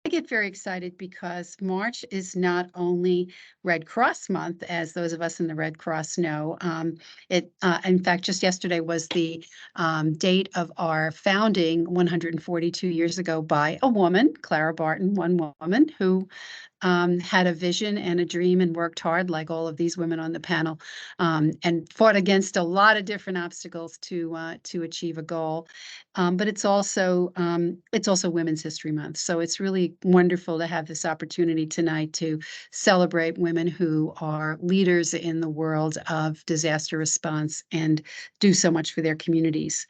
get very excited because March is not only Red Cross Month, as those of us in the Red Cross know. In fact, just yesterday was the date of our founding 142 years ago by a woman, Clara Barton, one woman who had a vision and a dream and worked hard, like all of these women on the panel, and fought against a lot of different obstacles to achieve a goal. But it's also Women's History Month, so it's really wonderful to have this opportunity tonight to celebrate women who are leaders in the world of disaster response and do so much for their communities.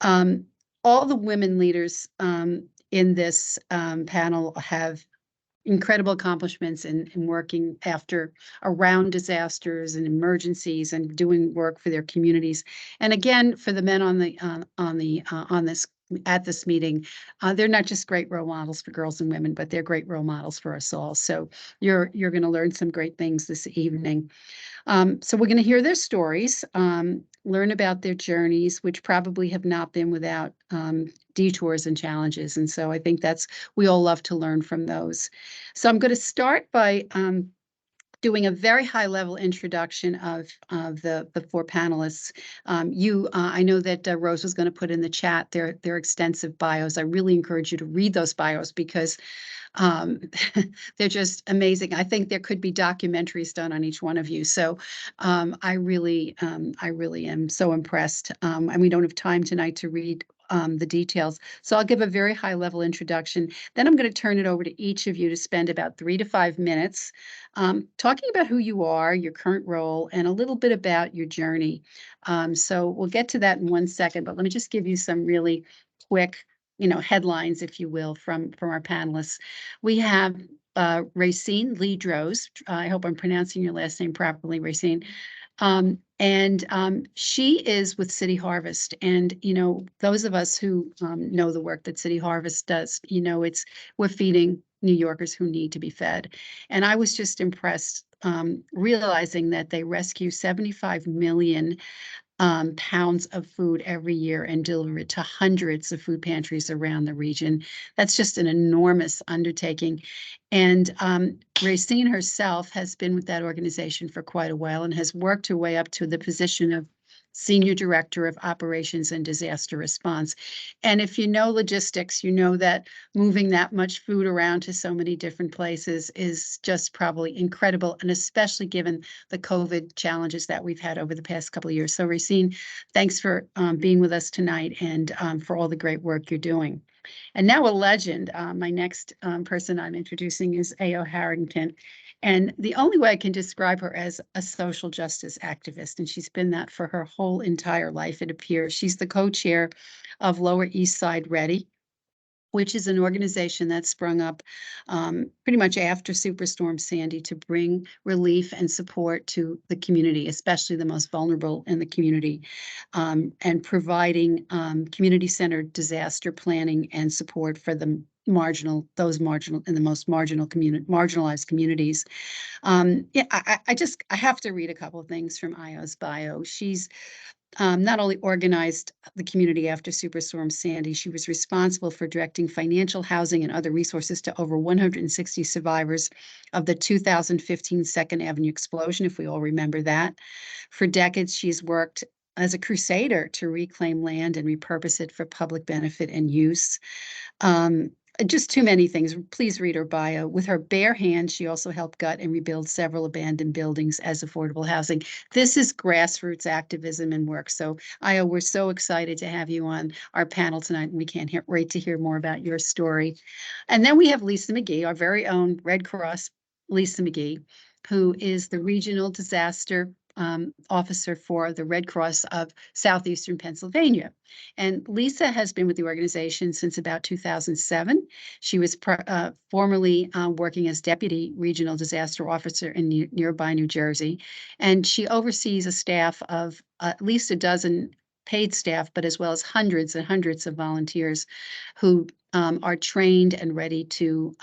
All the women leaders in this panel have incredible accomplishments in working around disasters and emergencies and doing work for their communities. And again, for the men at this meeting, they're not just great role models for girls and women, but they're great role models for us all. So you're going to learn some great things this evening. So we're going to hear their stories, learn about their journeys, which probably have not been without detours and challenges. And so I think we all love to learn from those. So I'm going to start by doing a very high-level introduction of the four panelists. I know that Rose was going to put in the chat their extensive bios. I really encourage you to read those bios because they're just amazing. I think there could be documentaries done on each one of you. So I really am so impressed. And we don't have time tonight to read the details. So I'll give a very high level introduction. Then I'm going to turn it over to each of you to spend about 3 to 5 minutes talking about who you are, your current role, and a little bit about your journey. So we'll get to that in 1 second, but let me just give you some really quick headlines, if you will, from our panelists. We have Racine Lee Droz. I hope I'm pronouncing your last name properly, Racine. She is with City Harvest, and those of us who know the work that City Harvest does, we're feeding New Yorkers who need to be fed. And I was just impressed realizing that they rescue 75 million pounds of food every year and deliver it to hundreds of food pantries around the region. That's just an enormous undertaking. And Racine herself has been with that organization for quite a while and has worked her way up to the position of Senior Director of Operations and Disaster Response. And if you know logistics, you know that moving that much food around to so many different places is just probably incredible, and especially given the COVID challenges that we've had over the past couple of years. So Racine, thanks for being with us tonight and for all the great work you're doing. And now a legend. My next person I'm introducing is A.O. Harrington. And the only way I can describe her as a social justice activist, and she's been that for her whole entire life, it appears. She's the co-chair of Lower East Side Ready, which is an organization that sprung up pretty much after Superstorm Sandy to bring relief and support to the community, especially the most vulnerable in the community, and providing community-centered disaster planning and support for the those marginal in the most marginalized communities. I have to read a couple of things from Io's bio. She's not only organized the community after Superstorm Sandy, she was responsible for directing financial, housing, and other resources to over 160 survivors of the 2015 Second Avenue explosion, if we all remember that. For decades, she's worked as a crusader to reclaim land and repurpose it for public benefit and use. Just too many things. Please read her bio. With her bare hands, she also helped gut and rebuild several abandoned buildings as affordable housing. This is grassroots activism and work. So, Io, we're so excited to have you on our panel tonight, and we can't wait to hear more about your story. And then we have Lisa McGee, our very own Red Cross Lisa McGee, who is the regional disaster officer for the Red Cross of Southeastern Pennsylvania. And Lisa has been with the organization since about 2007. She was formerly working as Deputy Regional Disaster Officer in nearby New Jersey. And she oversees a staff of at least a dozen paid staff, but as well as hundreds and hundreds of volunteers who are trained and ready to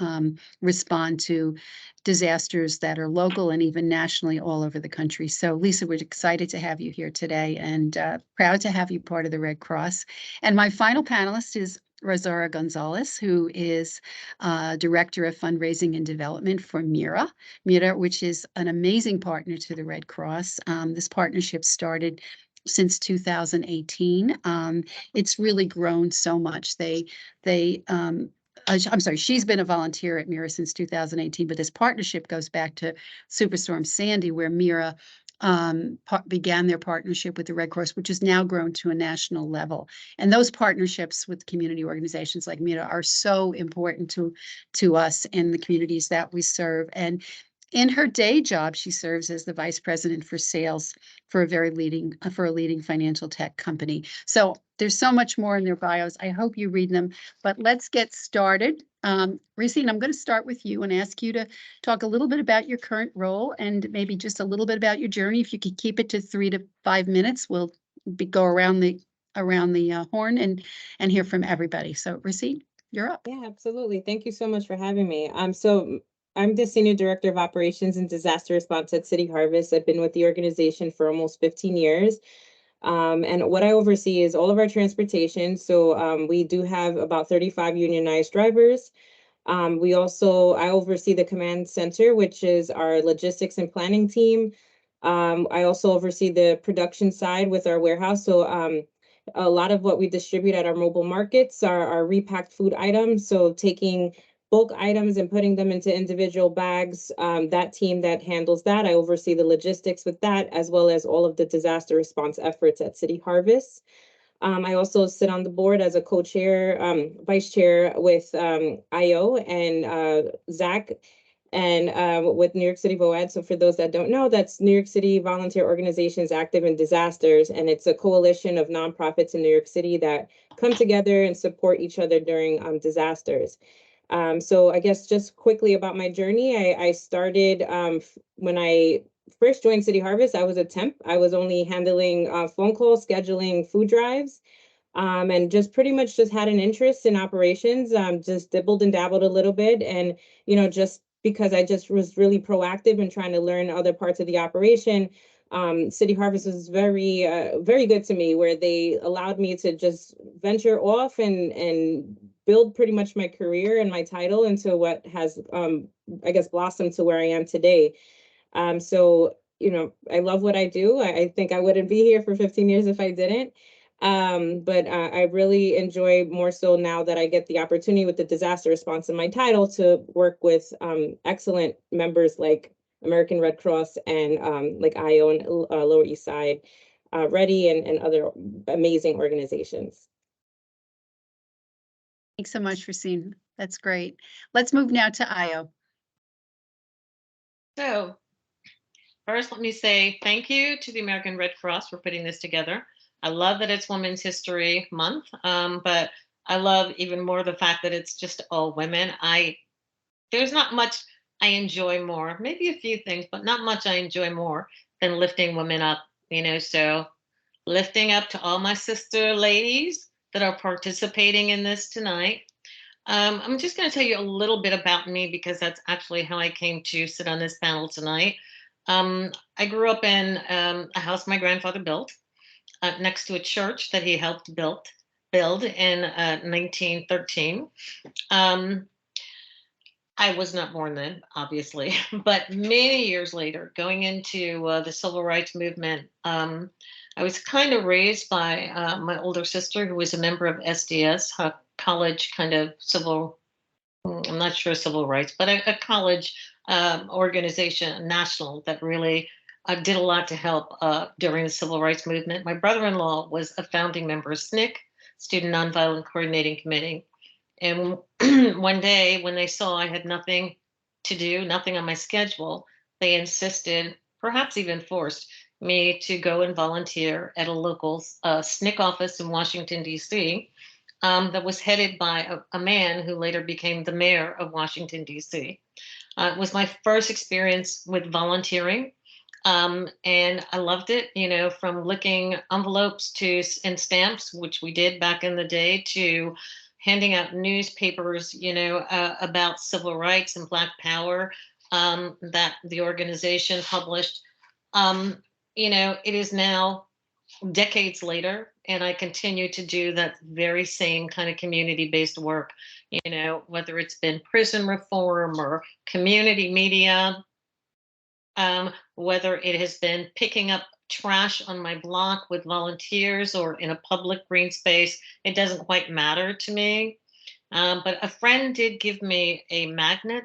respond to disasters that are local and even nationally all over the country. So Lisa, we're excited to have you here today and proud to have you part of the Red Cross. And my final panelist is Rosaura Gonzalez, who is Director of Fundraising and Development for MIRA, which is an amazing partner to the Red Cross. This partnership started since 2018. It's really grown so much. I'm sorry, she's been a volunteer at MIRA since 2018, but this partnership goes back to Superstorm Sandy, where MIRA began their partnership with the Red Cross, which has now grown to a national level. And those partnerships with community organizations like MIRA are so important to us and the communities that we serve. And in her day job, she serves as the vice president for sales for a leading financial tech company. So there's so much more in their bios. I hope you read them, but let's get started. Racine, I'm going to start with you and ask you to talk a little bit about your current role and maybe just a little bit about your journey. If you could keep it to 3 to 5 minutes, we'll go around the horn and hear from everybody. So Racine, you're up. Yeah, absolutely. Thank you so much for having me. So I'm the Senior Director of Operations and Disaster Response at City Harvest. I've been with the organization for almost 15 years. And what I oversee is all of our transportation. So we do have about 35 unionized drivers. I oversee the command center, which is our logistics and planning team. I also oversee the production side with our warehouse. So a lot of what we distribute at our mobile markets are our repacked food items. So taking bulk items and putting them into individual bags. That team that handles that, I oversee the logistics with that, as well as all of the disaster response efforts at City Harvest. I also sit on the board as a co-chair, vice chair with IO and Zach, and with New York City VOAD. So for those that don't know, that's New York City Volunteer Organizations Active in Disasters. And it's a coalition of nonprofits in New York City that come together and support each other during disasters. So I guess just quickly about my journey, I started when I first joined City Harvest. I was a temp. I was only handling phone calls, scheduling food drives, and just pretty much just had an interest in operations, just dibbled and dabbled a little bit. And, just because I just was really proactive in trying to learn other parts of the operation, City Harvest was very, very good to me, where they allowed me to just venture off and build pretty much my career and my title into what has, I guess, blossomed to where I am today. So, I love what I do. I think I wouldn't be here for 15 years if I didn't. But I really enjoy more so now that I get the opportunity with the disaster response in my title to work with excellent members like American Red Cross and like IO and Lower East Side, Ready and other amazing organizations. Thanks so much, Racine. That's great. Let's move now to IO. So first, let me say thank you to the American Red Cross for putting this together. I love that it's Women's History Month, but I love even more the fact that it's just all women. There's not much I enjoy more, maybe a few things, but not much I enjoy more than lifting women up, so lifting up to all my sister ladies that are participating in this tonight. I'm just going to tell you a little bit about me because that's actually how I came to sit on this panel tonight. I grew up in a house my grandfather built next to a church that he helped build in 1913. I was not born then, obviously, but many years later, going into the civil rights movement, I was kind of raised by my older sister, who was a member of SDS, a college kind of I'm not sure civil rights, but a college organization, national, that really did a lot to help during the civil rights movement. My brother-in-law was a founding member of SNCC, Student Nonviolent Coordinating Committee. And one day when they saw I had nothing to do, nothing on my schedule, they insisted, perhaps even forced me to go and volunteer at a local SNCC office in Washington, D.C. That was headed by a man who later became the mayor of Washington, D.C. It was my first experience with volunteering. And I loved it, from licking envelopes and stamps, which we did back in the day, to handing out newspapers, about civil rights and Black Power that the organization published. It is now decades later, And I continue to do that very same kind of community-based work, whether it's been prison reform or community media, whether it has been picking up trash on my block with volunteers or in a public green space. It doesn't quite matter to me. But a friend did give me a magnet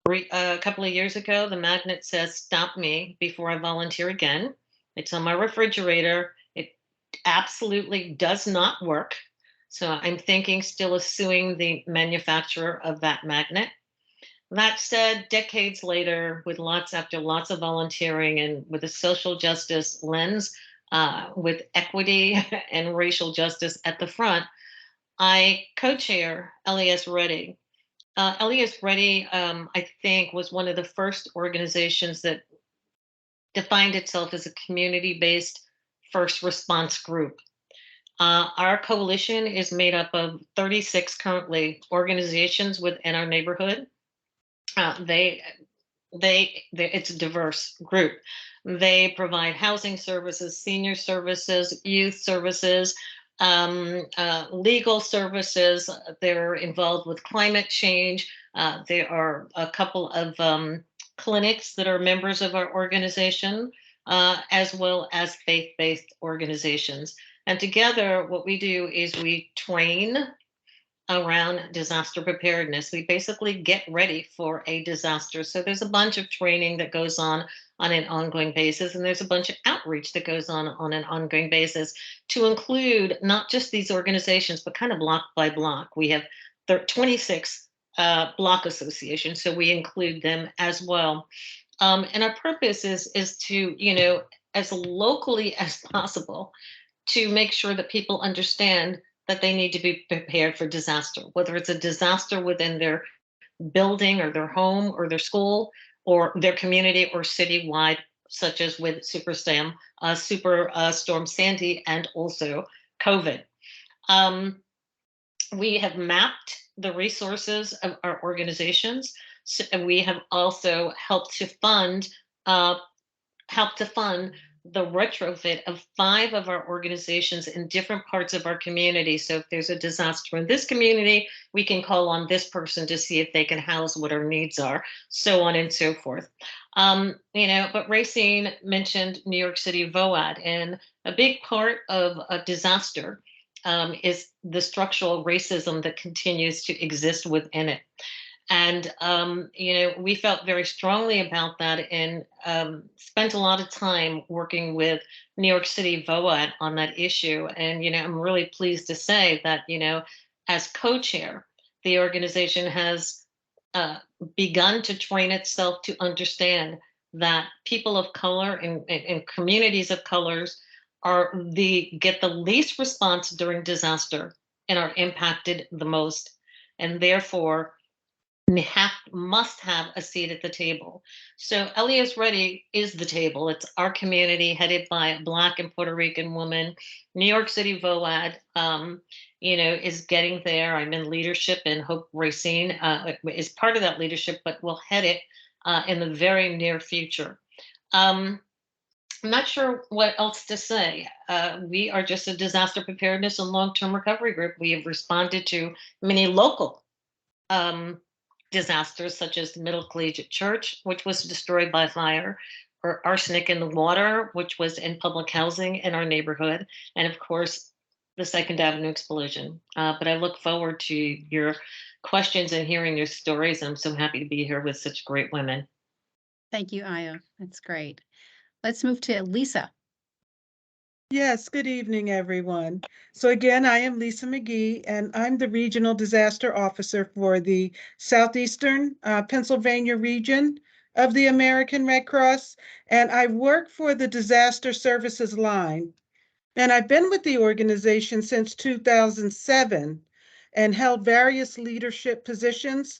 a couple of years ago. The magnet says, "Stop me before I volunteer again." It's on my refrigerator. It absolutely does not work. So I'm thinking still of suing the manufacturer of that magnet. That said, decades later, with lots of volunteering and with a social justice lens, with equity and racial justice at the front, I co-chair LES Ready. LES Ready, I think, was one of the first organizations that defined itself as a community-based first response group. Our coalition is made up of 36 currently organizations within our neighborhood. It's a diverse group. They provide housing services, senior services, youth services, legal services. They're involved with climate change. There are a couple of clinics that are members of our organization, as well as faith-based organizations. And together, what we do is we train around disaster preparedness. We basically get ready for a disaster. So there's a bunch of training that goes on an ongoing basis, and there's a bunch of outreach that goes on an ongoing basis to include not just these organizations, but kind of block by block. We have 26 block associations, so we include them as well. And our purpose is to, as locally as possible, to make sure that people understand that they need to be prepared for disaster, whether it's a disaster within their building or their home or their school or their community or citywide, such as with Superstorm Sandy and also COVID. We have mapped the resources of our organizations, and we have also helped to fund the retrofit of 5 of our organizations in different parts of our community. So if there's a disaster in this community, we can call on this person to see if they can house what our needs are, so on and so forth. But Racine mentioned New York City VOAD, and a big part of a disaster is the structural racism that continues to exist within it. And, we felt very strongly about that and spent a lot of time working with New York City VOAD on that issue. And, I'm really pleased to say that, as co-chair, the organization has begun to train itself to understand that people of color and communities of colors get the least response during disaster and are impacted the most. And therefore, must have a seat at the table. So LES Ready is the table. It's our community headed by a Black and Puerto Rican woman. New York City VOAD, is getting there. I'm in leadership, and Hope Racine is part of that leadership, but will head it in the very near future. I'm not sure what else to say. We are just a disaster preparedness and long-term recovery group. We have responded to many local disasters, such as the Middle Collegiate Church, which was destroyed by fire, or arsenic in the water, which was in public housing in our neighborhood, and of course, the Second Avenue explosion. But I look forward to your questions and hearing your stories. I'm so happy to be here with such great women. Thank you, Aya. That's great. Let's move to Lisa. Yes, good evening, everyone. So again, I am Lisa McGee, and I'm the Regional Disaster Officer for the Southeastern Pennsylvania region of the American Red Cross, and I work for the Disaster Services line. And I've been with the organization since 2007 and held various leadership positions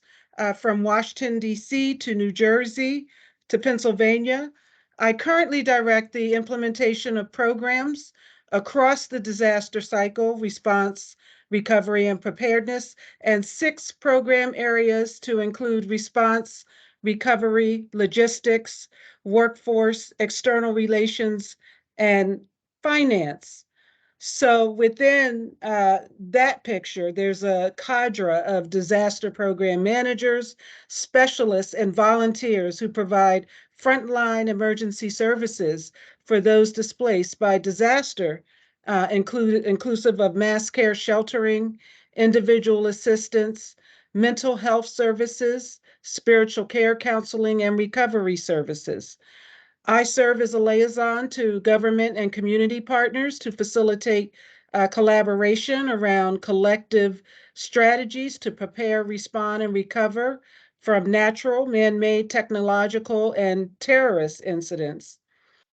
from Washington, D.C. to New Jersey to Pennsylvania. I currently direct the implementation of programs across the disaster cycle, response, recovery, and preparedness, and 6 program areas to include response, recovery, logistics, workforce, external relations, and finance. So within that picture, there's a cadre of disaster program managers, specialists, and volunteers who provide frontline emergency services for those displaced by disaster, inclusive of mass care sheltering, individual assistance, mental health services, spiritual care counseling, and recovery services. I serve as a liaison to government and community partners to facilitate collaboration around collective strategies to prepare, respond, and recover from natural, man-made, technological, and terrorist incidents.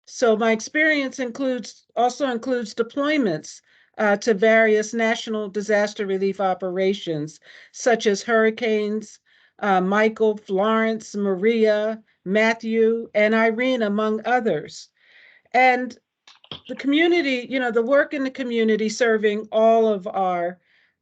So my experience also includes deployments to various national disaster relief operations, such as hurricanes Michael, Florence, Maria, Matthew, and Irene, among others. And the community, the work in the community serving all of our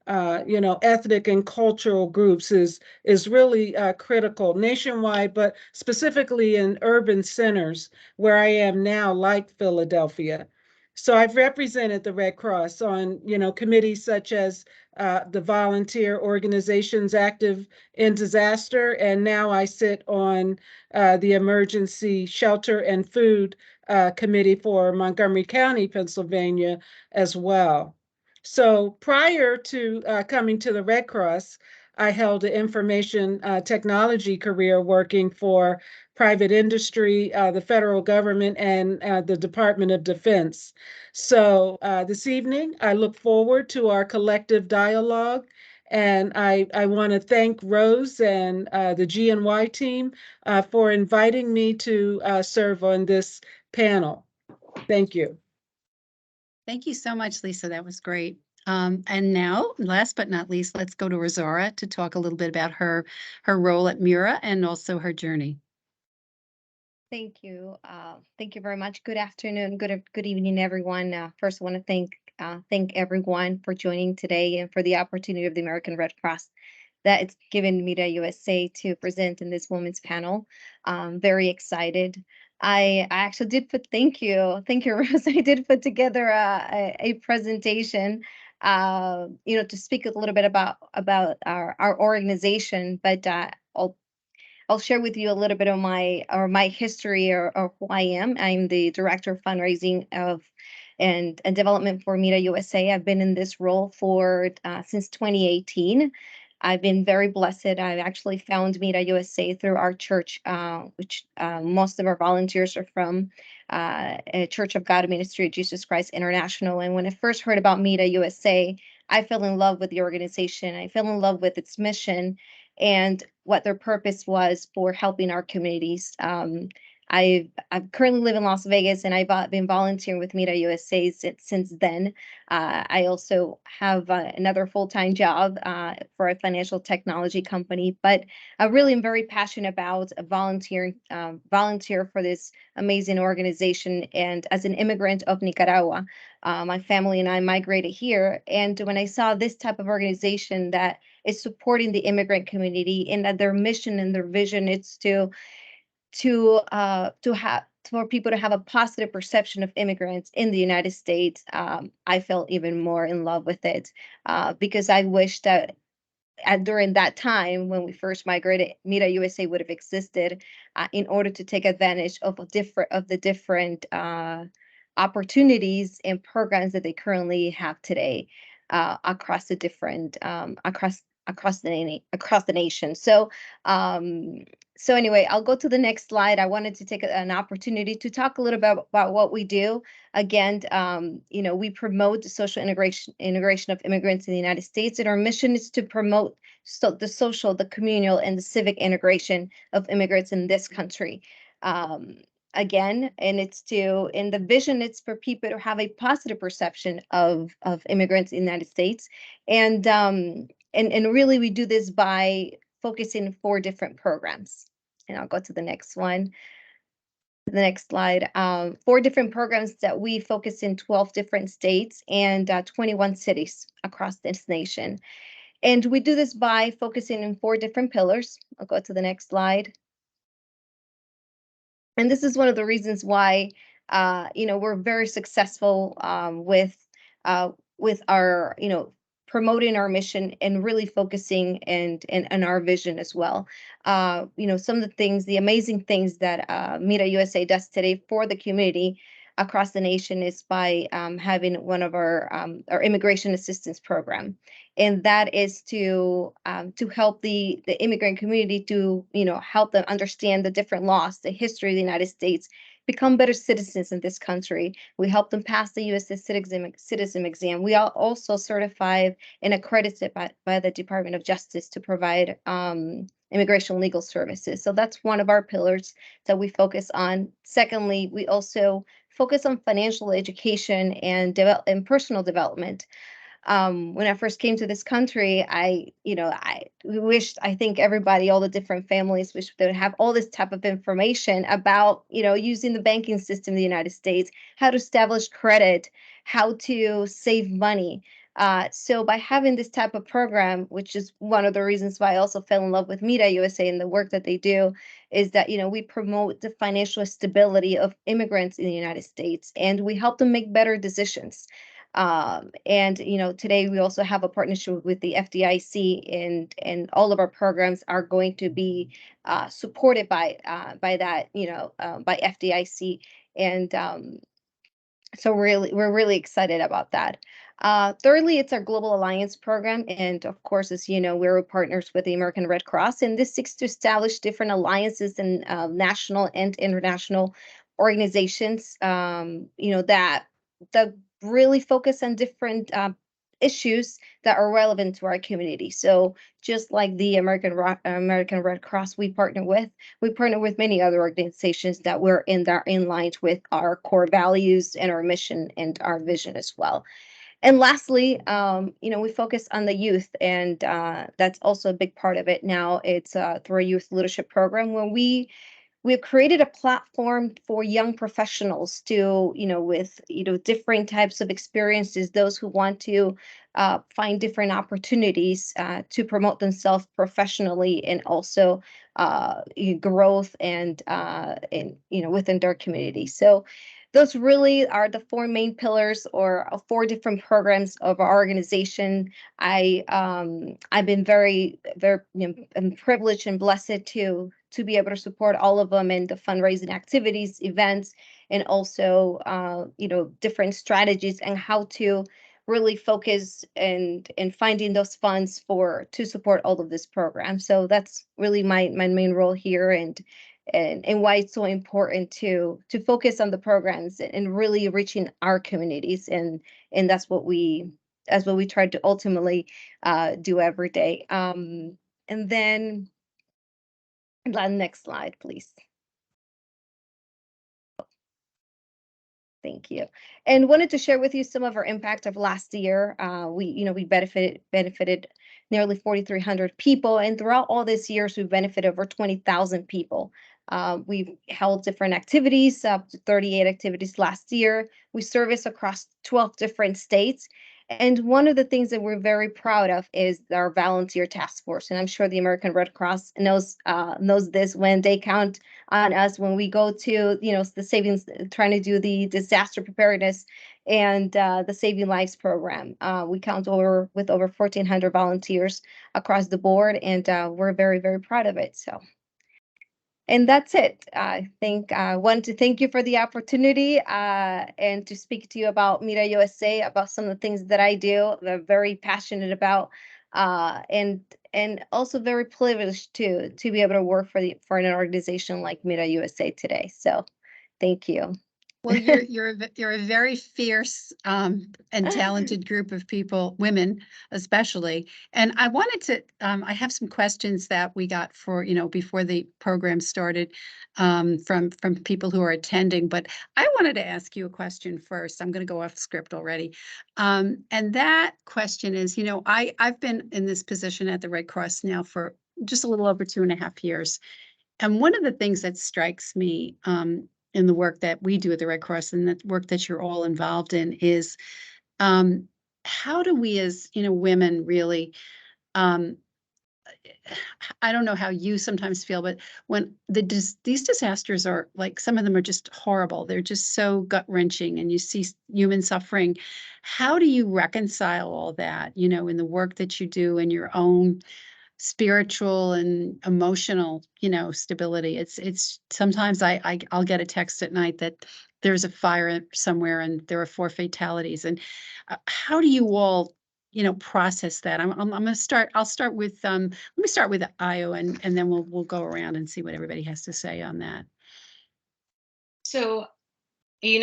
ethnic and cultural groups is really critical nationwide, but specifically in urban centers where I am now, like Philadelphia. So I've represented the Red Cross on, committees such as the volunteer organizations active in disaster, and now I sit on the Emergency Shelter and Food Committee for Montgomery County, Pennsylvania, as well. So prior to coming to the Red Cross, I held an information technology career working for private industry, the federal government, and the Department of Defense. So this evening, I look forward to our collective dialogue. And I want to thank Rose and the GNY team for inviting me to serve on this panel. Thank you. Thank you so much, Lisa. That was great. And now, last but not least, let's go to Rosaura to talk a little bit about her role at MIRA and also her journey. Thank you. Thank you very much. Good afternoon. Good evening, everyone. First, I want to thank everyone for joining today and for the opportunity of the American Red Cross that it's given MIRA USA to present in this women's panel. Very excited. I actually did thank you, Rose. I did put together a presentation, to speak a little bit about our organization, but I'll share with you a little bit of my history or who I am. I'm the director of fundraising and development for MIRA USA. I've been in this role for since 2018. I've been very blessed. I actually found MIRA USA through our church, which most of our volunteers are from a Church of God Ministry of Jesus Christ International. And when I first heard about MIRA USA, I fell in love with the organization. I fell in love with its mission and what their purpose was for helping our communities. I currently live in Las Vegas, and I've been volunteering with MIRA USA since then. I also have another full-time job for a financial technology company, but I really am very passionate about volunteer for this amazing organization. And as an immigrant of Nicaragua, my family and I migrated here. And when I saw this type of organization that is supporting the immigrant community and that their mission and their vision is for people to have a positive perception of immigrants in the United States, I fell even more in love with it because I wish that during that time when we first migrated, MIRA USA would have existed in order to take advantage of the different opportunities and programs that they currently have today across the different across the nation. So anyway, I'll go to the next slide. I wanted to take an opportunity to talk a little bit about what we do. Again, we promote the social integration of immigrants in the United States, and our mission is to promote the social, the communal, and the civic integration of immigrants in this country. Again, and the vision, it's for people to have a positive perception of immigrants in the United States, and really we do this by focusing 4 different programs. And I'll go to the next one. The next slide. 4 different programs that we focus in 12 different states and 21 cities across this nation. And we do this by focusing in 4 different pillars. I'll go to the next slide. And this is one of the reasons why, we're very successful with with our, promoting our mission and really focusing and our vision as well. Some of the things, the amazing things that MIRA USA does today for the community across the nation is by having one of our immigration assistance program, and that is to help the immigrant community to help them understand the different laws, the history of the United States, become better citizens in this country. We help them pass the U.S. citizen exam. We are also certified and accredited by the Department of Justice to provide immigration legal services. So that's one of our pillars that we focus on. Secondly, we also focus on financial education and personal development. When I first came to this country, I think everybody, all the different families wish they would have all this type of information about, using the banking system in the United States, how to establish credit, how to save money. So by having this type of program, which is one of the reasons why I also fell in love with MIRA USA and the work that they do, is that, we promote the financial stability of immigrants in the United States, and we help them make better decisions. And today we also have a partnership with the FDIC, and all of our programs are going to be supported by that, by FDIC, and so we're really excited about that. Thirdly, it's our Global Alliance program, and of course, as you know, we're partners with the American Red Cross, and this seeks to establish different alliances and national and international organizations, that really focus on different issues that are relevant to our community. So just like the American Red Cross we partner with many other organizations that we're in line with our core values and our mission and our vision as well. And lastly, we focus on the youth, and that's also a big part of it now. It's through our youth leadership program, where we've created a platform for young professionals to, with, different types of experiences, those who want to find different opportunities to promote themselves professionally, and also growth and within their community. So those really are the four main pillars, or four different programs of our organization. I've been very, very I'm privileged and blessed to be able to support all of them in the fundraising activities, events, and also different strategies and how to really focus and finding those funds to support all of this program. So that's really my main role here, and why it's so important to focus on the programs and really reaching our communities, and that's what we try to ultimately do every day. And then next slide, please. Thank you. And wanted to share with you some of our impact of last year. We benefited nearly 4,300 people, and throughout all these years, we've benefited over 20,000 people. We've held different activities, up to 38 activities last year. We service across 12 different states. And one of the things that we're very proud of is our volunteer task force. And I'm sure the American Red Cross knows this when they count on us when we go to, the savings, trying to do the disaster preparedness and the Saving Lives program. We count with over 1,400 volunteers across the board, and we're very, very proud of it. So. And that's it. I think I want to thank you for the opportunity and to speak to you about MIRA USA, about some of the things that I do. I'm very passionate about, and also very privileged to be able to work for an organization like MIRA USA today. So, thank you. Well, you're a very fierce and talented group of people, women especially. And I wanted to, I have some questions that we got for, before the program started from people who are attending. But I wanted to ask you a question first. I'm going to go off script already. And that question is, I've been in this position at the Red Cross now for just a little over 2.5 years. And one of the things that strikes me in the work that we do at the Red Cross, and the work that you're all involved in, is how do we as women really I don't know how you sometimes feel, but when these disasters are like, some of them are just horrible. They're just so gut wrenching, and you see human suffering. How do you reconcile all that, in the work that you do and your own spiritual and emotional, stability? It's sometimes I'll get a text at night that there's a fire somewhere and there are 4 fatalities. And how do you all, process that? I'm gonna start. I'll start with let me start with Io, and then we'll go around and see what everybody has to say on that. So, you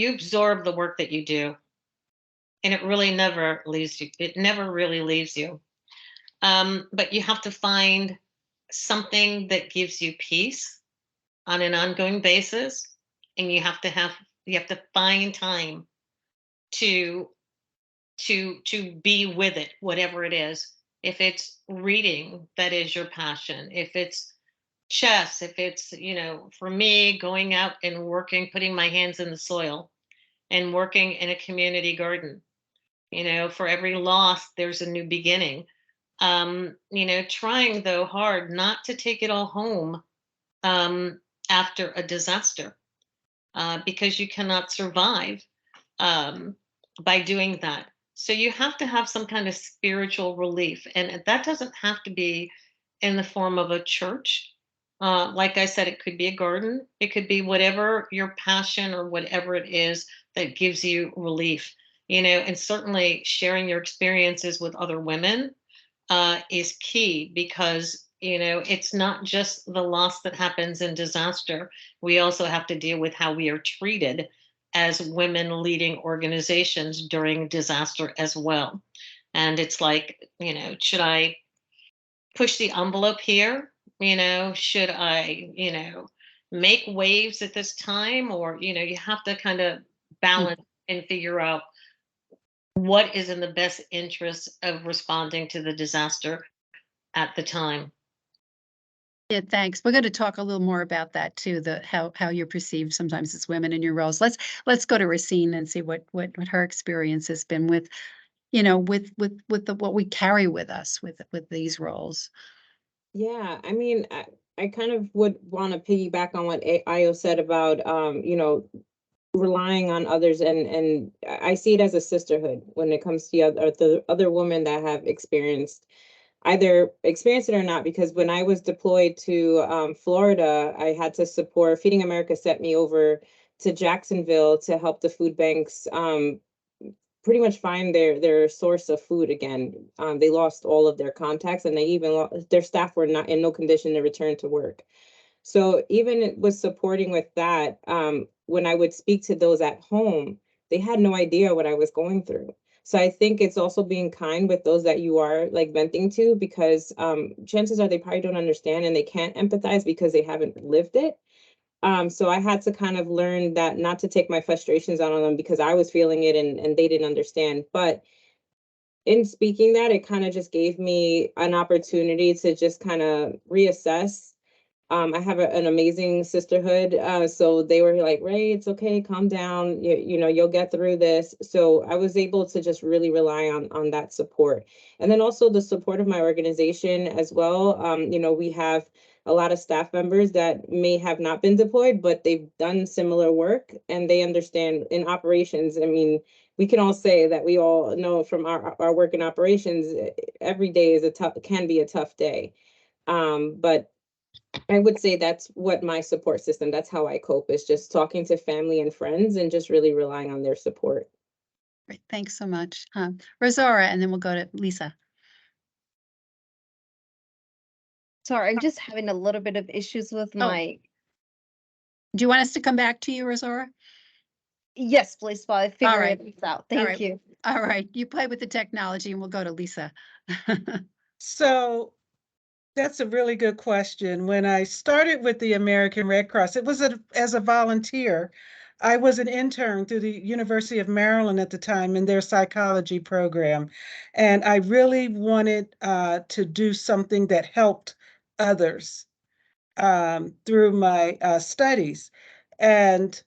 absorb the work that you do, and it really never leaves you. It never really leaves you. But you have to find something that gives you peace on an ongoing basis, and you have to find time to be with it, whatever it is. If it's reading that is your passion, if it's chess, if it's, for me, going out and working, putting my hands in the soil and working in a community garden. For every loss there's a new beginning. Trying though hard not to take it all home after a disaster, because you cannot survive um, by doing that. So you have to have some kind of spiritual relief, and that doesn't have to be in the form of a church. Like I said, it could be a garden, it could be whatever your passion or whatever it is that gives you relief. And certainly sharing your experiences with other women is key, because it's not just the loss that happens in disaster. We also have to deal with how we are treated as women leading organizations during disaster as well. And it's like, should I push the envelope here? Should I, make waves at this time? Or, you have to kind of balance and figure out what is in the best interest of responding to the disaster at the time. Yeah, thanks. We're going to talk a little more about that too, the how you're perceived sometimes as women in your roles. Let's go to Racine and see what her experience has been with, with what we carry with us with these roles. Yeah, I mean, I kind of would want to piggyback on what Io said about, relying on others, and I see it as a sisterhood when it comes to the other women that have either experienced it or not. Because when I was deployed to Florida, I had to support Feeding America sent me over to Jacksonville to help the food banks pretty much find their source of food again. They lost all of their contacts, and they even their staff were not in no condition to return to work. So even with supporting with that, when I would speak to those at home, they had no idea what I was going through. So I think it's also being kind with those that you are like venting to, because chances are they probably don't understand and they can't empathize because they haven't lived it. So I had to kind of learn that not to take my frustrations out on them because I was feeling it and they didn't understand. But in speaking that, it kind of just gave me an opportunity to just kind of reassess. I have an amazing sisterhood. So they were like, Ray, it's okay, calm down. You'll get through this. So I was able to just really rely on that support. And then also the support of my organization as well. We have a lot of staff members that may have not been deployed, but they've done similar work and they understand in operations. I mean, we can all say that we all know from our work in operations, every day can be a tough day. But I would say that's what my support system, that's how I cope, is just talking to family and friends and just really relying on their support. Great, thanks so much. Rosaura, and then we'll go to Lisa. Sorry, I'm just having a little bit of issues with my. Do you want us to come back to you, Rosaura? Yes, please, while I figure right. it out. Thank you. All right, you play with the technology and we'll go to Lisa. So that's a really good question. When I started with the American Red Cross, it was as a volunteer. I was an intern through the University of Maryland at the time in their psychology program. And I really wanted to do something that helped others through my studies. And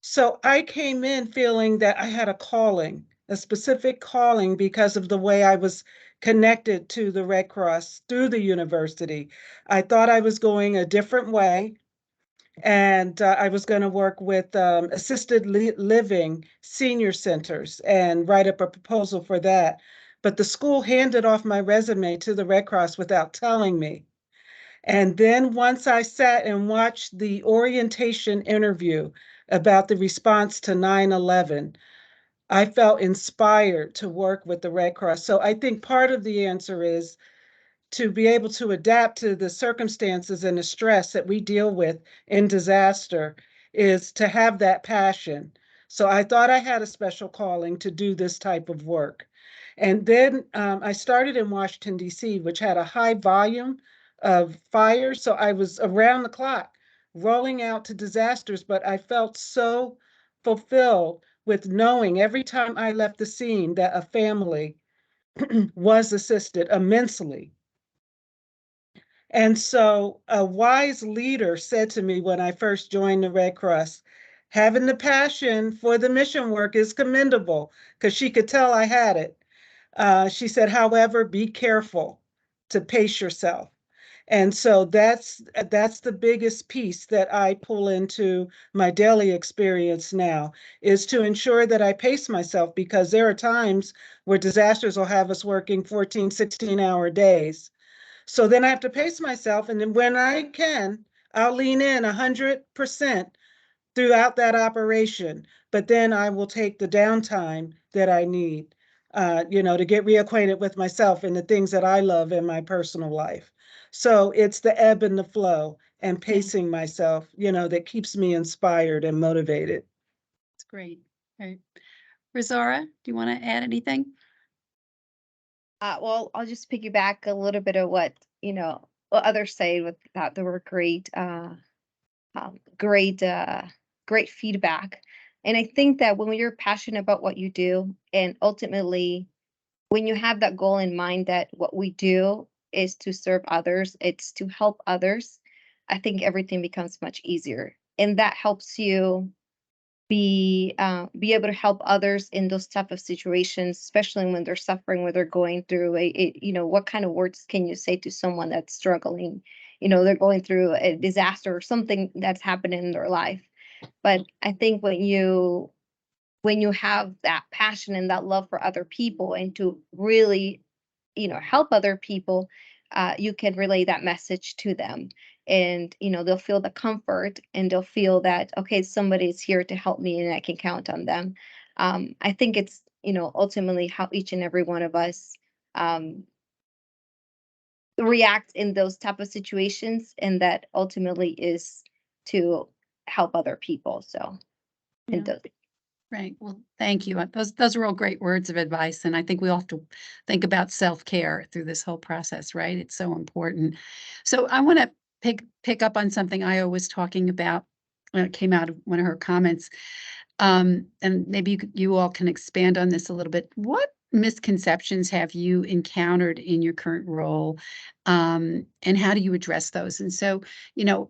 so I came in feeling that I had a calling, a specific calling, because of the way I was connected to the Red Cross through the university. I thought I was going a different way, and I was going to work with assisted living senior centers and write up a proposal for that. But the school handed off my resume to the Red Cross without telling me. And then once I sat and watched the orientation interview about the response to 9/11, I felt inspired to work with the Red Cross. So I think part of the answer is to be able to adapt to the circumstances and the stress that we deal with in disaster is to have that passion. So I thought I had a special calling to do this type of work. And then I started in Washington, D.C., which had a high volume of fires. So I was around the clock rolling out to disasters, but I felt so fulfilled with knowing every time I left the scene that a family was assisted immensely. And so a wise leader said to me when I first joined the Red Cross, having the passion for the mission work is commendable, because she could tell I had it. She said, however, be careful to pace yourself. And so that's the biggest piece that I pull into my daily experience now, is to ensure that I pace myself, because there are times where disasters will have us working 14, 16-hour days. So then I have to pace myself. And then when I can, I'll lean in 100% throughout that operation. But then I will take the downtime that I need, to get reacquainted with myself and the things that I love in my personal life. So it's the ebb and the flow and pacing myself, that keeps me inspired and motivated. That's great. Right. Rosaura, do you want to add anything? Well, I'll just piggyback a little bit of what what others say with that. There were great, great, great feedback, and I think that when you're passionate about what you do, and ultimately, when you have that goal in mind, that what we do is to serve others, it's to help others, I think everything becomes much easier, and that helps you be able to help others in those type of situations, especially when they're suffering, when they're going through what kind of words can you say to someone that's struggling? They're going through a disaster or something that's happening in their life. But I think when you have that passion and that love for other people, and to really help other people, you can relay that message to them, and they'll feel the comfort, and they'll feel that, okay, somebody's here to help me and I can count on them. I think it's ultimately how each and every one of us react in those type of situations, and that ultimately is to help other people. So Yeah. Right. Well, thank you. Those are all great words of advice. And I think we all have to think about self-care through this whole process, right? It's so important. So I want to pick up on something Io was talking about when it came out of one of her comments. And maybe you all can expand on this a little bit. What misconceptions have you encountered in your current role? And how do you address those? And so,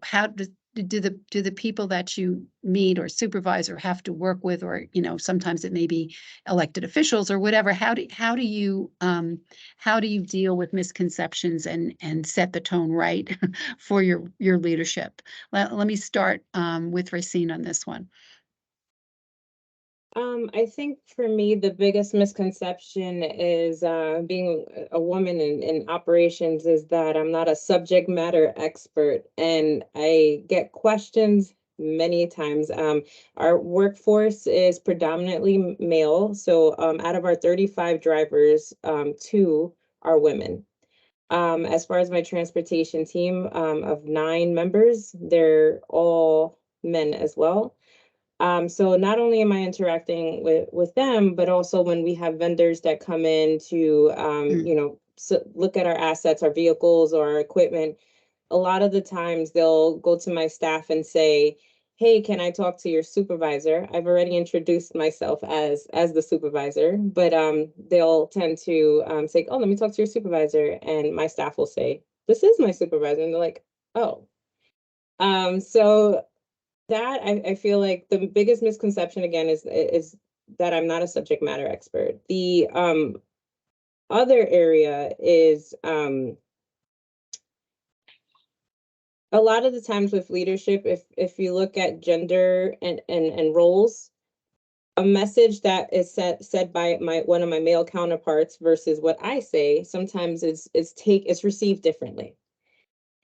how do the people that you meet or supervise or have to work with, or sometimes it may be elected officials or whatever, how do you deal with misconceptions and set the tone right for your leadership? Let me start with Racine on this one. I think for me, the biggest misconception is being a woman in operations is that I'm not a subject matter expert, and I get questions many times. Our workforce is predominantly male, so out of our 35 drivers, 2 are women. As far as my transportation team of 9 members, they're all men as well. So not only am I interacting with them, but also when we have vendors that come in to, look at our assets, our vehicles, or our equipment, a lot of the times they'll go to my staff and say, hey, can I talk to your supervisor? I've already introduced myself as the supervisor, but they'll tend to say, oh, let me talk to your supervisor. And my staff will say, this is my supervisor. And they're like, oh. So that I feel like the biggest misconception again is that I'm not a subject matter expert. The other area is a lot of the times with leadership, if you look at gender and roles, a message that is said by one of my male counterparts versus what I say sometimes is received differently.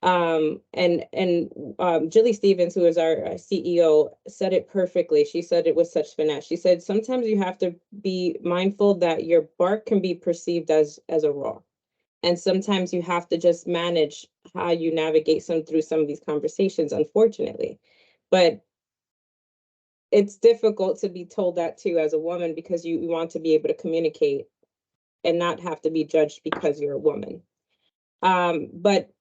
Julie Stevens, who is our CEO, said it perfectly. She said it with such finesse. She said, sometimes you have to be mindful that your bark can be perceived as a raw. And sometimes you have to just manage how you navigate through some of these conversations, unfortunately. But it's difficult to be told that too as a woman, because you want to be able to communicate and not have to be judged because you're a woman. But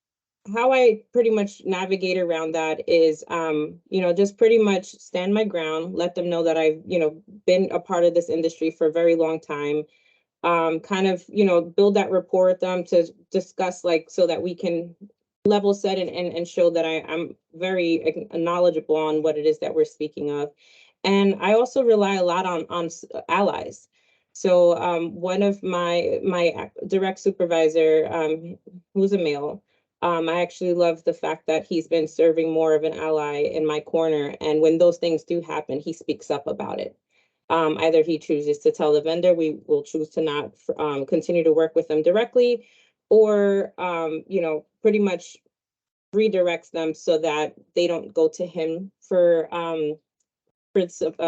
how I pretty much navigate around that is, just pretty much stand my ground, let them know that I've, been a part of this industry for a very long time. Kind of, build that rapport with them to discuss, so that we can level set and show that I'm very knowledgeable on what it is that we're speaking of. And I also rely a lot on allies. So one of my direct supervisor, who's a male, I actually love the fact that he's been serving more of an ally in my corner. And when those things do happen, he speaks up about it. Either he chooses to tell the vendor, we will choose to not continue to work with them directly, or, pretty much redirects them so that they don't go to him for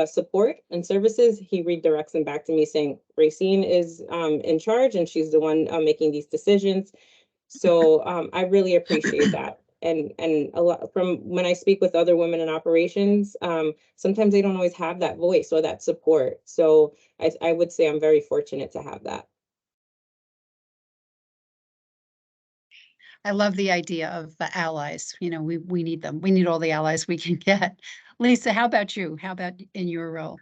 support and services. He redirects them back to me saying, Racine is in charge and she's the one making these decisions. So I really appreciate that. And a lot from when I speak with other women in operations, sometimes they don't always have that voice or that support. So I would say I'm very fortunate to have that. I love the idea of the allies. We need them. We need all the allies we can get. Lisa, how about you? How about in your role?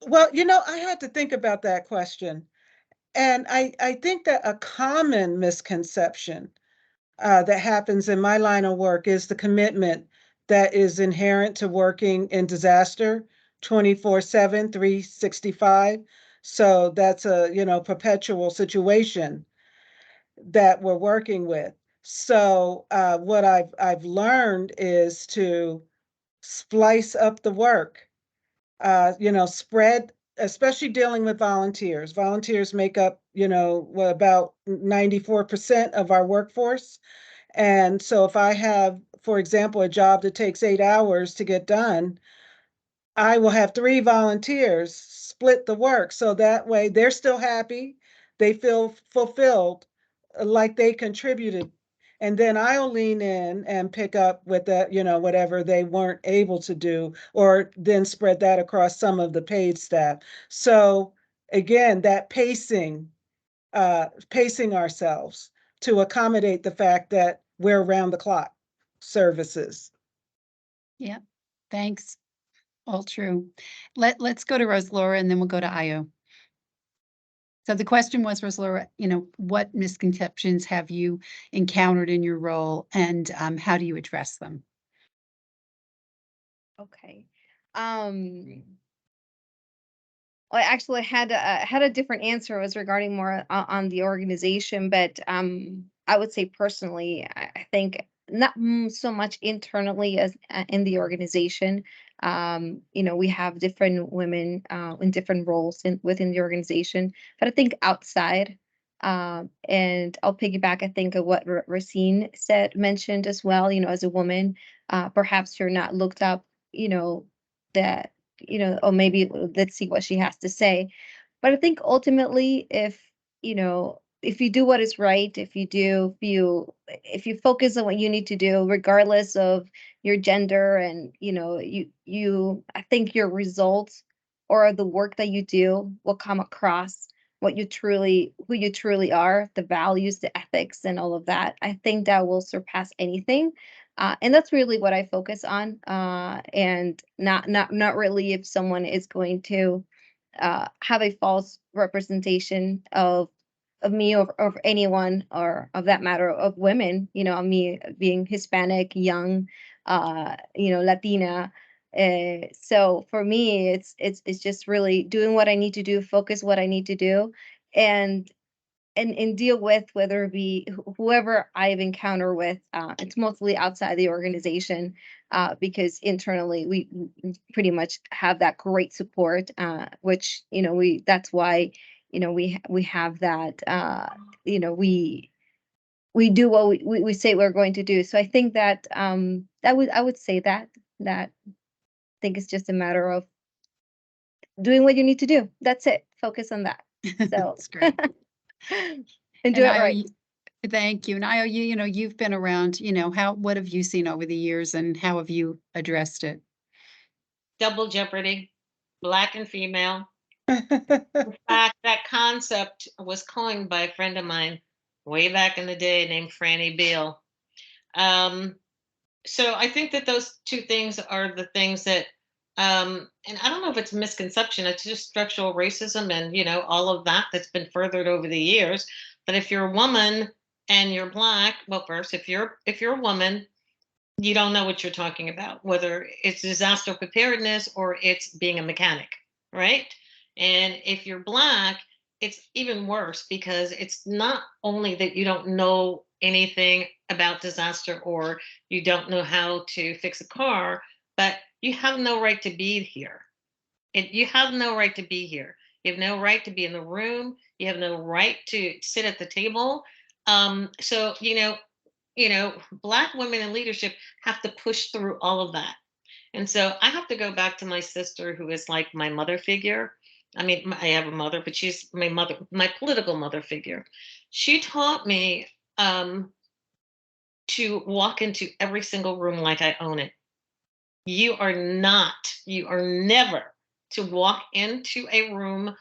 Well, I had to think about that question. And I think that a common misconception that happens in my line of work is the commitment that is inherent to working in disaster 24/7, 365. So that's a, perpetual situation that we're working with. So what I've learned is to splice up the work, spread, especially dealing with volunteers. Volunteers make up, about 94% of our workforce. And so if I have, for example, a job that takes 8 hours to get done, I will have 3 volunteers split the work. So that way they're still happy. They feel fulfilled, like they contributed. And then I'll lean in and pick up with that, whatever they weren't able to do, or then spread that across some of the paid staff. So again, that pacing ourselves to accommodate the fact that we're around the clock services. Yeah, thanks. All true. Let's go to Rosaura and then we'll go to Io. So the question was, Rosaura, what misconceptions have you encountered in your role, and how do you address them? Okay. Well, actually, I had a different answer. It was regarding more on the organization, but I would say personally, I think not so much internally as in the organization. We have different women in different roles within the organization, but I think outside, and I'll piggyback, I think, of what Racine mentioned as well. As a woman, perhaps you're not looked up, that or maybe let's see what she has to say. But I think ultimately, if you do what is right, if you focus on what you need to do, regardless of your gender, and I think your results or the work that you do will come across who you truly are, the values, the ethics, and all of that. I think that will surpass anything. And that's really what I focus on, and not really if someone is going to have a false representation of me, or of anyone, or of that matter of women. Me being Hispanic, young, Latina. So for me, it's just really doing what I need to do, focus what I need to do, and and deal with, whether it be whoever I've encountered with. It's mostly outside the organization, because internally we pretty much have that great support, which, that's why, we have that, we do what we say we're going to do. So I think that, I would say that I think it's just a matter of doing what you need to do. That's it. Focus on that. So That's great. and do it I owe right. you- Thank you. And I owe you, you've been around, what have you seen over the years and how have you addressed it? Double jeopardy, Black and female. In fact, that concept was coined by a friend of mine way back in the day named Franny Beale. So I think that those two things are the things that, and I don't know if it's a misconception, it's just structural racism and, all of that that's been furthered over the years. But if you're a woman and you're Black, well, first, if you're a woman, you don't know what you're talking about, whether it's disaster preparedness or it's being a mechanic, right? And if you're Black, it's even worse because it's not only that you don't know anything about disaster or you don't know how to fix a car, but you have no right to be here. You have no right to be here. You have no right to be in the room. You have no right to sit at the table. So, Black women in leadership have to push through all of that. And so I have to go back to my sister, who is like my mother figure. I mean, I have a mother, but she's my mother, my political mother figure. She taught me to walk into every single room like I own it. You are never to walk into a room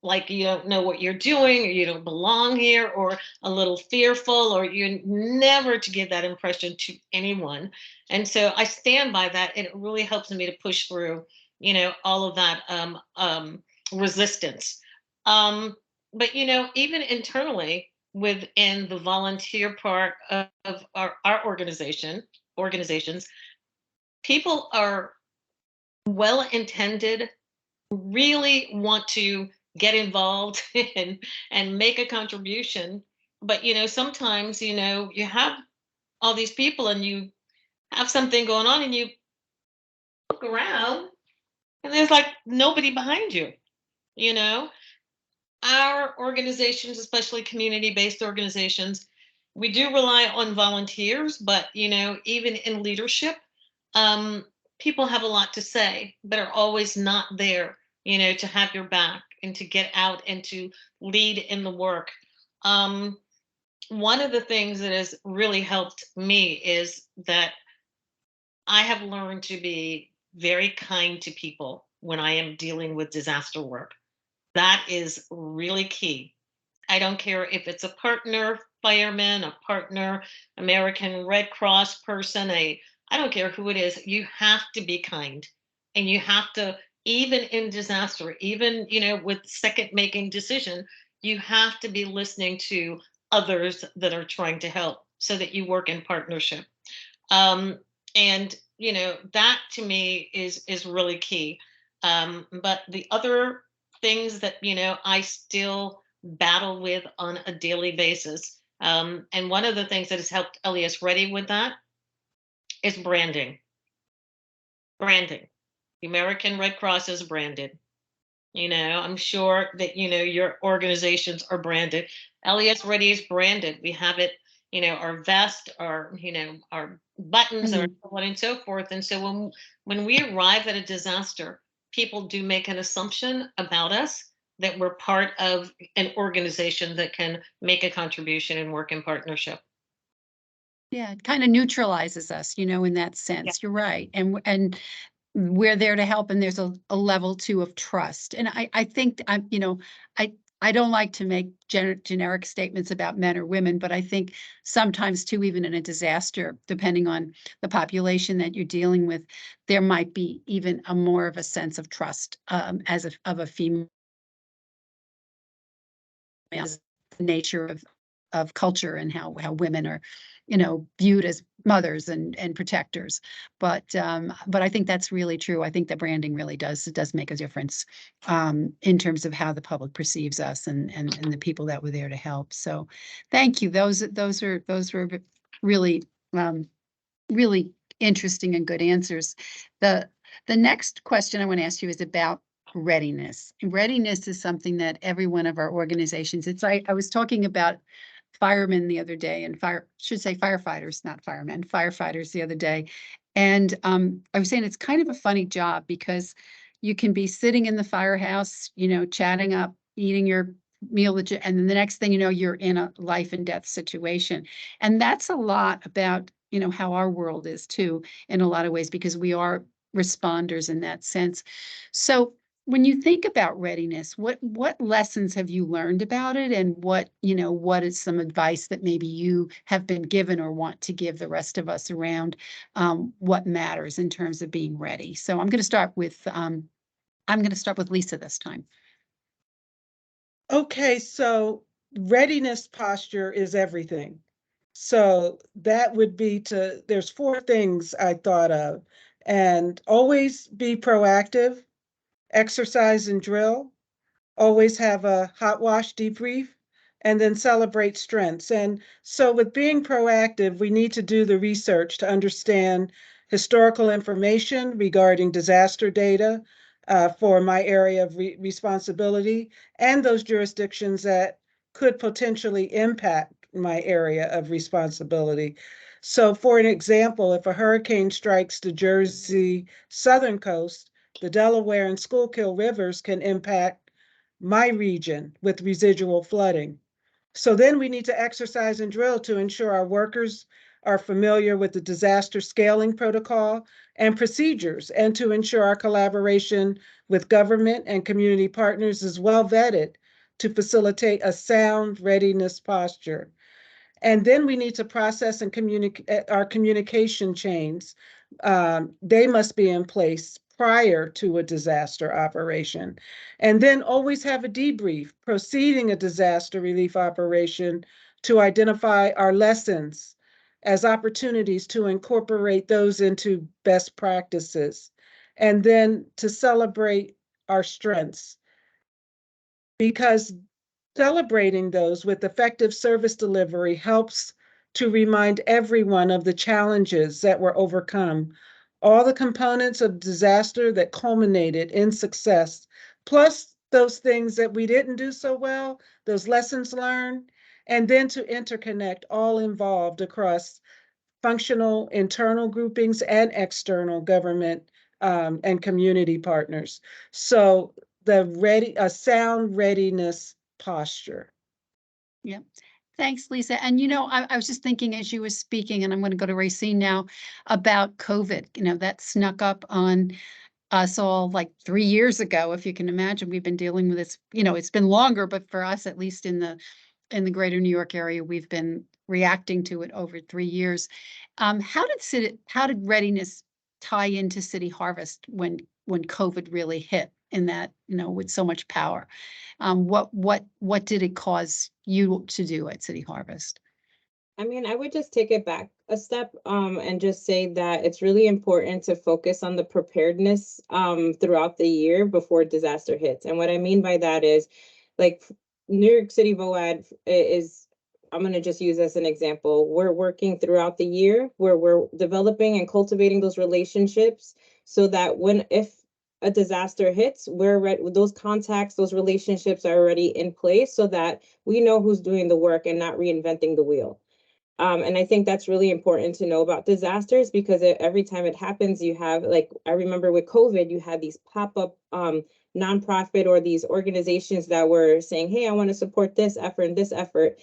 like you don't know what you're doing or you don't belong here or a little fearful, or you're never to give that impression to anyone. And so I stand by that. And it really helps me to push through, all of that resistance. But, even internally within the volunteer part of our organizations, people are well-intended, really want to get involved and make a contribution. But, sometimes, you have all these people and you have something going on and you look around and there's like nobody behind you, Our organizations, especially community-based organizations, we do rely on volunteers, but, even in leadership, people have a lot to say, but are always not there, to have your back and to get out and to lead in the work. One of the things that has really helped me is that I have learned to be very kind to people when I am dealing with disaster work. That is really key. I don't care if it's a partner fireman, a partner American Red Cross person, I don't care who it is. You have to be kind, and you have to, even in disaster, even with second making decision, you have to be listening to others that are trying to help, so that you work in partnership. And that to me is really key. But the other things that I still battle with on a daily basis. And one of the things that has helped LES Ready with that is branding. Branding. The American Red Cross is branded. I'm sure that your organizations are branded. LES Ready is branded. We have it, our vest, our buttons, or so on and so forth. And so when we arrive at a disaster, people do make an assumption about us that we're part of an organization that can make a contribution and work in partnership. Yeah, it kind of neutralizes us, in that sense. You're right. And we're there to help, and there's a level too of trust. And I think I don't like to make generic statements about men or women, but I think sometimes too, even in a disaster, depending on the population that you're dealing with, there might be even more of a sense of trust of a female, the nature of culture and how women are, viewed as mothers and protectors. But I think that's really true. I think that branding really does make a difference in terms of how the public perceives us and the people that were there to help. So thank you. Those were really really interesting and good answers. The next question I want to ask you is about readiness. Readiness is something that every one of our organizations, it's like I was talking about firemen the other day and firefighters, not firemen, firefighters the other day. And I was saying it's kind of a funny job because you can be sitting in the firehouse, chatting up, eating your meal, and then the next thing you know, you're in a life and death situation. And that's a lot about, how our world is too, in a lot of ways, because we are responders in that sense. So when you think about readiness, what lessons have you learned about it, and what is some advice that maybe you have been given or want to give the rest of us around what matters in terms of being ready? So I'm going to start with Lisa this time. Okay, so readiness posture is everything. So that would be there's 4 things I thought of, and always be proactive, exercise and drill, always have a hot wash debrief, and then celebrate strengths. And so with being proactive, we need to do the research to understand historical information regarding disaster data for my area of responsibility and those jurisdictions that could potentially impact my area of responsibility. So for an example, if a hurricane strikes the Jersey southern coast, the Delaware and Schuylkill rivers can impact my region with residual flooding. So then we need to exercise and drill to ensure our workers are familiar with the disaster scaling protocol and procedures, and to ensure our collaboration with government and community partners is well vetted to facilitate a sound readiness posture. And then we need to process and communicate our communication chains. They must be in place prior to a disaster operation. And then always have a debrief preceding a disaster relief operation to identify our lessons as opportunities to incorporate those into best practices. And then to celebrate our strengths, because celebrating those with effective service delivery helps to remind everyone of the challenges that were overcome, all the components of disaster that culminated in success, plus those things that we didn't do so well, those lessons learned, and then to interconnect all involved across functional internal groupings and external government and community partners. So a sound readiness posture. Yeah. Thanks, Lisa. And I was just thinking as you were speaking, and I'm going to go to Racine now, about COVID. That snuck up on us all like 3 years ago. If you can imagine, we've been dealing with this. It's been longer, but for us, at least in the greater New York area, we've been reacting to it over 3 years. How did readiness tie into City Harvest when COVID really hit in that, with so much power? What did it cause you to do at City Harvest? I mean, I would just take it back a step and just say that it's really important to focus on the preparedness throughout the year before disaster hits. And what I mean by that is, like, New York City VOAD is, I'm going to just use as an example, we're working throughout the year where we're developing and cultivating those relationships so that if a disaster hits, we're ready. Those contacts, those relationships are already in place so that we know who's doing the work and not reinventing the wheel. And I think that's really important to know about disasters, because every time it happens, you have, like, I remember with COVID, you had these pop-up nonprofit or these organizations that were saying, hey, I want to support this effort and this effort.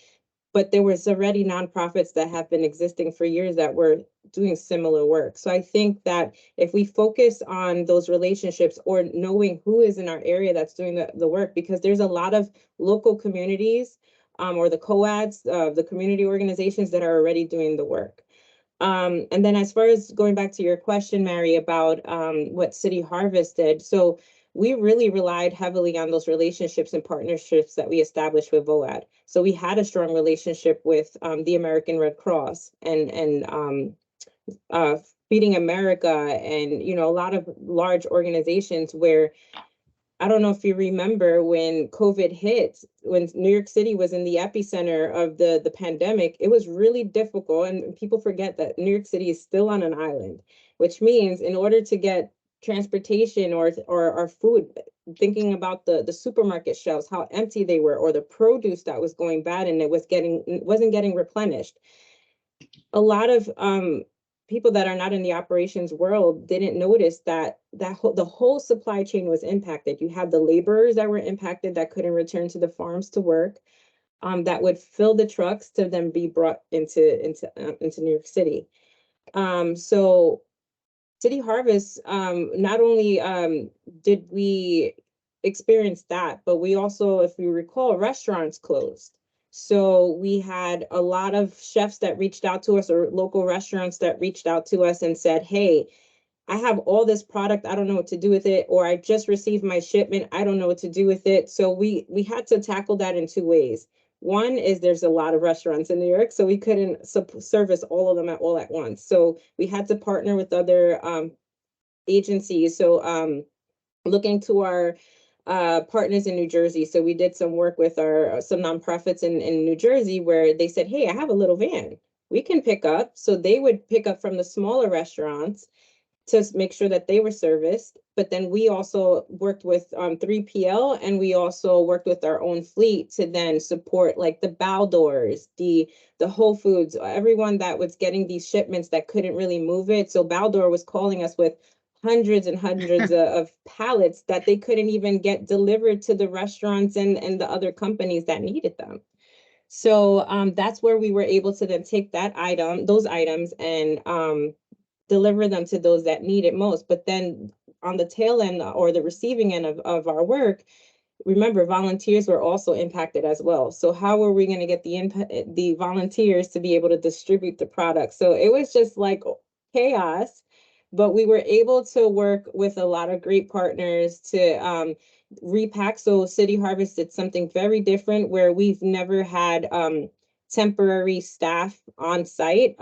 But there was already nonprofits that have been existing for years that were doing similar work. So I think that if we focus on those relationships or knowing who is in our area that's doing the work, because there's a lot of local communities or the COADs, the community organizations that are already doing the work. And then as far as going back to your question, Mary, about what City Harvest did. So we really relied heavily on those relationships and partnerships that we established with VOAD. So we had a strong relationship with the American Red Cross and Feeding America, and a lot of large organizations where, I don't know if you remember when COVID hit, when New York City was in the epicenter of the pandemic, it was really difficult. And people forget that New York City is still on an island, which means in order to get transportation or food, thinking about the supermarket shelves, how empty they were, or the produce that was going bad and it wasn't getting replenished. A lot of people that are not in the operations world didn't notice that the whole supply chain was impacted. You had the laborers that were impacted that couldn't return to the farms to work, that would fill the trucks to then be brought into New York City. So City Harvest, not only did we experience that, but we also, if you recall, restaurants closed. So we had a lot of chefs that reached out to us, or local restaurants that reached out to us and said, hey, I have all this product, I don't know what to do with it, or I just received my shipment, I don't know what to do with it. So we had to tackle that in two ways. One is there's a lot of restaurants in New York, so we couldn't service all of them all at once. So we had to partner with other agencies. So looking to our partners in New Jersey. So we did some work with some nonprofits in New Jersey where they said, hey, I have a little van, we can pick up. So they would pick up from the smaller restaurants to make sure that they were serviced. But then we also worked with 3PL, and we also worked with our own fleet to then support like the Baldors, the Whole Foods, everyone that was getting these shipments that couldn't really move it. So Baldor was calling us with hundreds and hundreds of pallets that they couldn't even get delivered to the restaurants and the other companies that needed them. So that's where we were able to then take those items and deliver them to those that need it most. But then on the tail end, or the receiving end of our work, remember, volunteers were also impacted as well. So how were we going to get the volunteers to be able to distribute the product? So it was just like chaos, but we were able to work with a lot of great partners to repack. So City Harvest did something very different, where we've never had temporary staff on site,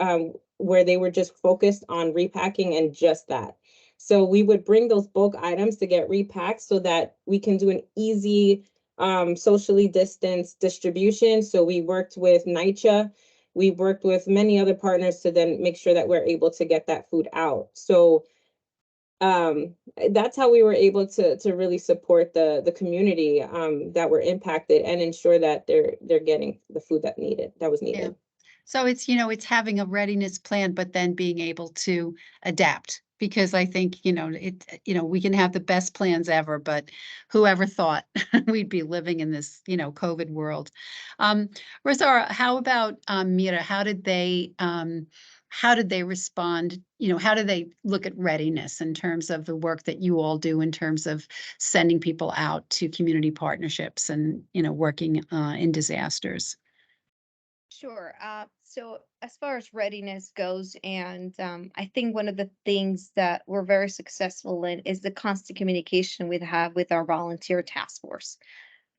where they were just focused on repacking and just that. So we would bring those bulk items to get repacked so that we can do an easy socially distanced distribution. So we worked with NYCHA. We worked with many other partners to then make sure that we're able to get that food out. So that's how we were able to really support the community that were impacted, and ensure that they're getting the food that was needed. Yeah. So it's, it's having a readiness plan, but then being able to adapt, because I think, we can have the best plans ever, but whoever thought we'd be living in this, COVID world. Rosaura, how about MIRA? How did they respond? How do they look at readiness in terms of the work that you all do in terms of sending people out to community partnerships and, working in disasters? Sure. So as far as readiness goes, and I think one of the things that we're very successful in is the constant communication we have with our volunteer task force.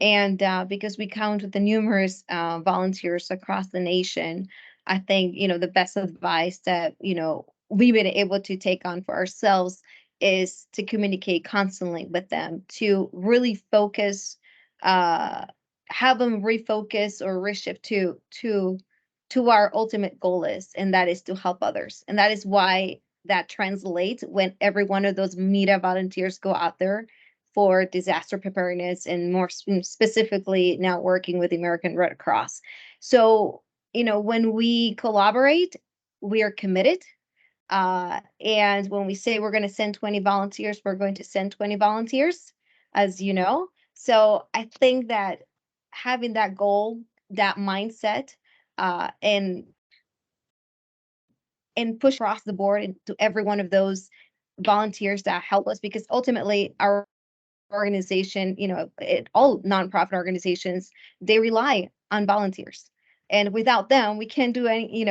And because we count with the numerous volunteers across the nation, I think, the best advice that, we've been able to take on for ourselves is to communicate constantly with them, to really focus, have them refocus or reshift to our ultimate goal is, and that is to help others. And that is why that translates when every one of those MIRA volunteers go out there for disaster preparedness, and more specifically now working with the American Red Cross. So, when we collaborate, we are committed. And when we say we're going to send 20 volunteers, we're going to send 20 volunteers, as you know. So I think that having that goal, that mindset, and push across the board into every one of those volunteers that help us, because ultimately our organization, all nonprofit organizations, they rely on volunteers, and without them, we can't do any.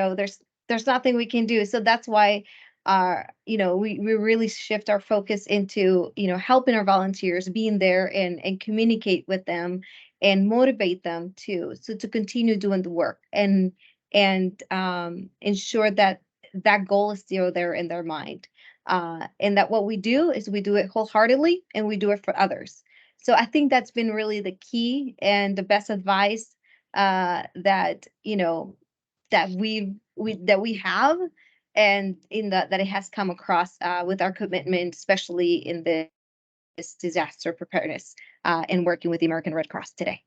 There's nothing we can do. So that's why we really shift our focus into, helping our volunteers, being there and communicate with them and motivate them to continue doing the work and ensure that that goal is still there in their mind. And that what we do is we do it wholeheartedly and we do it for others. So I think that's been really the key and the best advice that we have, and in that it has come across with our commitment, especially in this disaster preparedness and working with the American Red Cross today.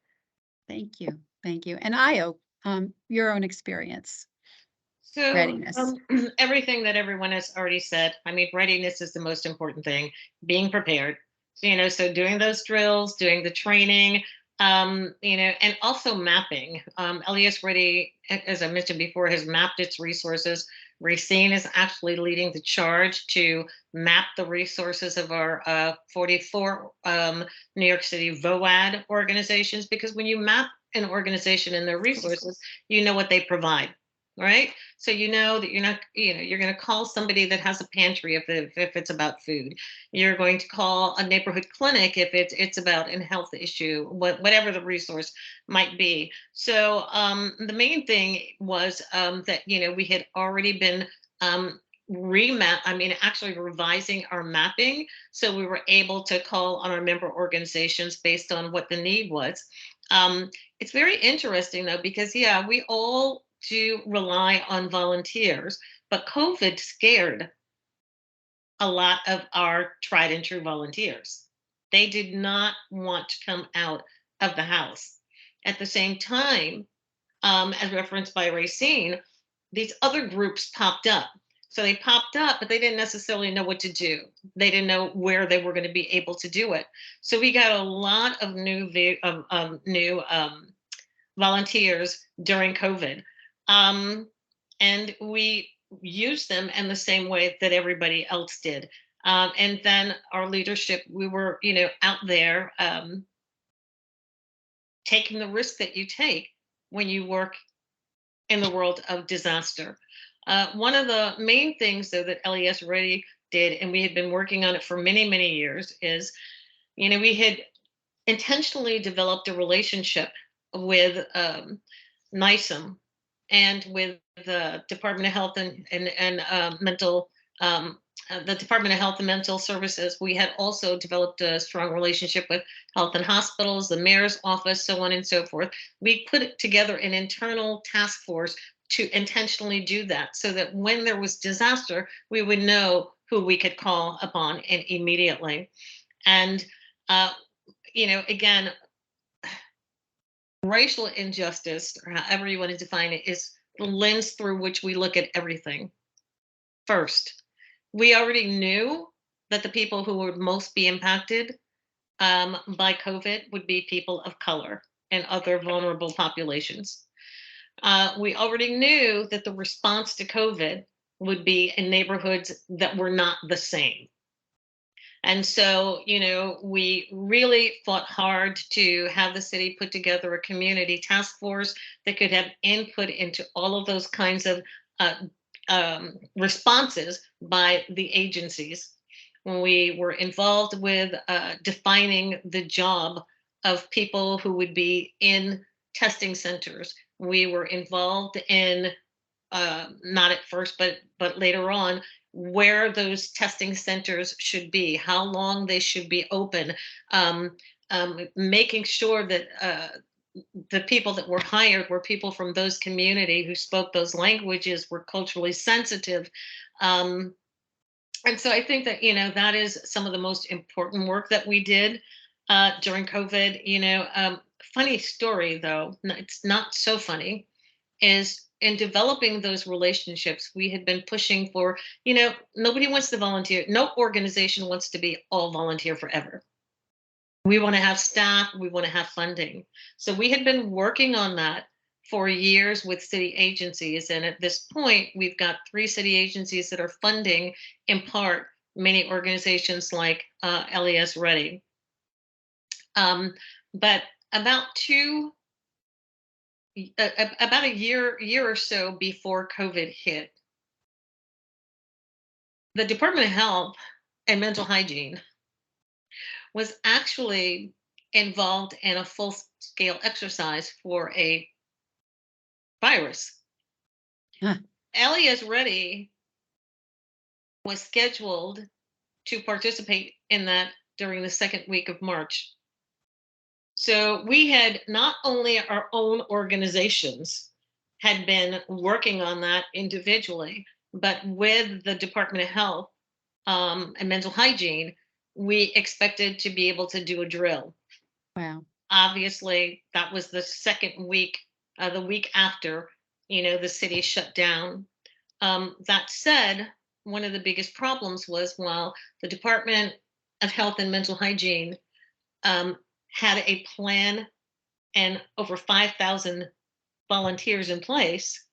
Thank you. Thank you. And Io, your own experience. So Readiness. Everything that everyone has already said. I mean, readiness is the most important thing, being prepared. So, so doing those drills, doing the training, and also mapping. LES Ready, as I mentioned before, has mapped its resources. Racine is actually leading the charge to map the resources of our 44 New York City VOAD organizations, because when you map an organization and their resources, you know what they provide. Right. So you know that you're not, you're going to call somebody that has a pantry if it's about food. You're going to call a neighborhood clinic if it's about a health issue, whatever the resource might be. So the main thing was that, we had already been actually revising our mapping. So we were able to call on our member organizations based on what the need was. It's very interesting, though, because, we all do rely on volunteers, but COVID scared a lot of our tried and true volunteers. They did not want to come out of the house. At the same time, as referenced by Racine, these other groups popped up. So they popped up, but they didn't necessarily know what to do. They didn't know where they were going to be able to do it. So we got a lot of new volunteers during COVID. And we used them in the same way that everybody else did. And then our leadership, we were, out there taking the risk that you take when you work in the world of disaster. One of the main things, though, that LES Ready did, and we had been working on it for many, many years, is, we had intentionally developed a relationship with NISM and with the Department of Health and Mental, the Department of Health and Mental Services. We had also developed a strong relationship with Health and Hospitals, the mayor's office, so on and so forth. We put together an internal task force to intentionally do that, so that when there was disaster, we would know who we could call upon and immediately. And again, racial injustice, or however you want to define it, is the lens through which we look at everything. First, we already knew that the people who would most be impacted by COVID would be people of color and other vulnerable populations. We already knew that the response to COVID would be in neighborhoods that were not the same. And so, we really fought hard to have the city put together a community task force that could have input into all of those kinds of responses by the agencies. When we were involved with defining the job of people who would be in testing centers, we were involved in, not at first, but later on, where those testing centers should be, how long they should be open, making sure that the people that were hired were people from those community who spoke those languages, were culturally sensitive. And so I think that, that is some of the most important work that we did during COVID. Funny story, though, it's not so funny, is in developing those relationships, we had been pushing for, nobody wants to volunteer. No organization wants to be all volunteer forever. We want to have staff, we want to have funding. So we had been working on that for years with city agencies. And at this point, we've got 3 city agencies that are funding, in part, many organizations like LES Ready. But about a year or so before COVID hit, the Department of Health and Mental Hygiene was actually involved in a full-scale exercise for a virus. Huh. Elias Reddy was scheduled to participate in that during the second week of March. So we had not only our own organizations had been working on that individually, but with the Department of Health and Mental Hygiene, we expected to be able to do a drill. Wow. Obviously, that was the second week, the week after, the city shut down. That said, one of the biggest problems was while the Department of Health and Mental Hygiene had a plan and over 5,000 volunteers in place,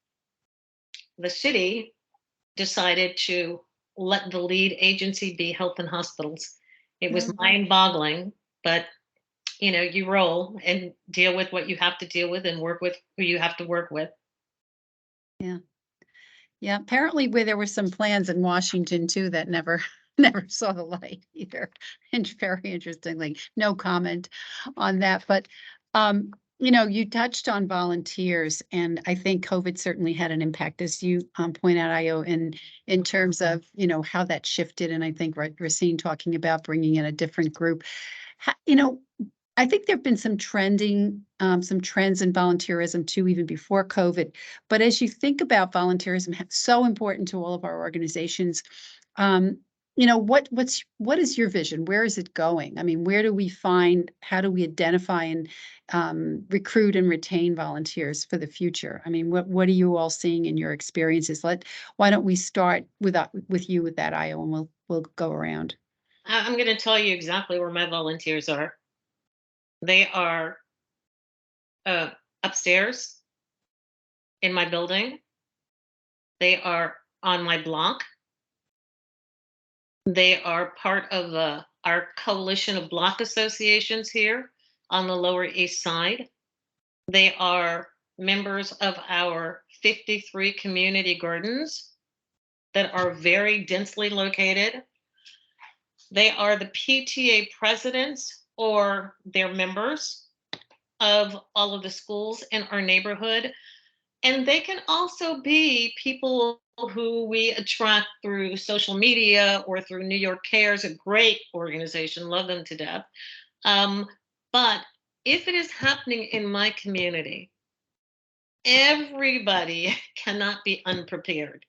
the city decided to let the lead agency be Health and Hospitals. It was mind-boggling, but you roll and deal with what you have to deal with and work with who you have to work with. Yeah. Yeah, apparently where there were some plans in Washington too that never never saw the light either. And very interestingly, no comment on that. But you touched on volunteers, and I think COVID certainly had an impact, as you point out, Io, in terms of how that shifted. And I think Racine talking about bringing in a different group. I think there've been some trends in volunteerism too, even before COVID. But as you think about volunteerism, so important to all of our organizations, what is your vision? Where is it going? I mean, how do we identify and recruit and retain volunteers for the future? I mean, what are you all seeing in your experiences? Why don't we start with you with that, Io, and we'll go around. I'm going to tell you exactly where my volunteers are. They are upstairs in my building. They are on my block. They are part of our coalition of block associations here on the Lower East Side. They are members of our 53 community gardens that are very densely located. They are the PTA presidents or their members of all of the schools in our neighborhood. And they can also be people who we attract through social media or through New York Cares, a great organization, love them to death. But if it is happening in my community, everybody cannot be unprepared.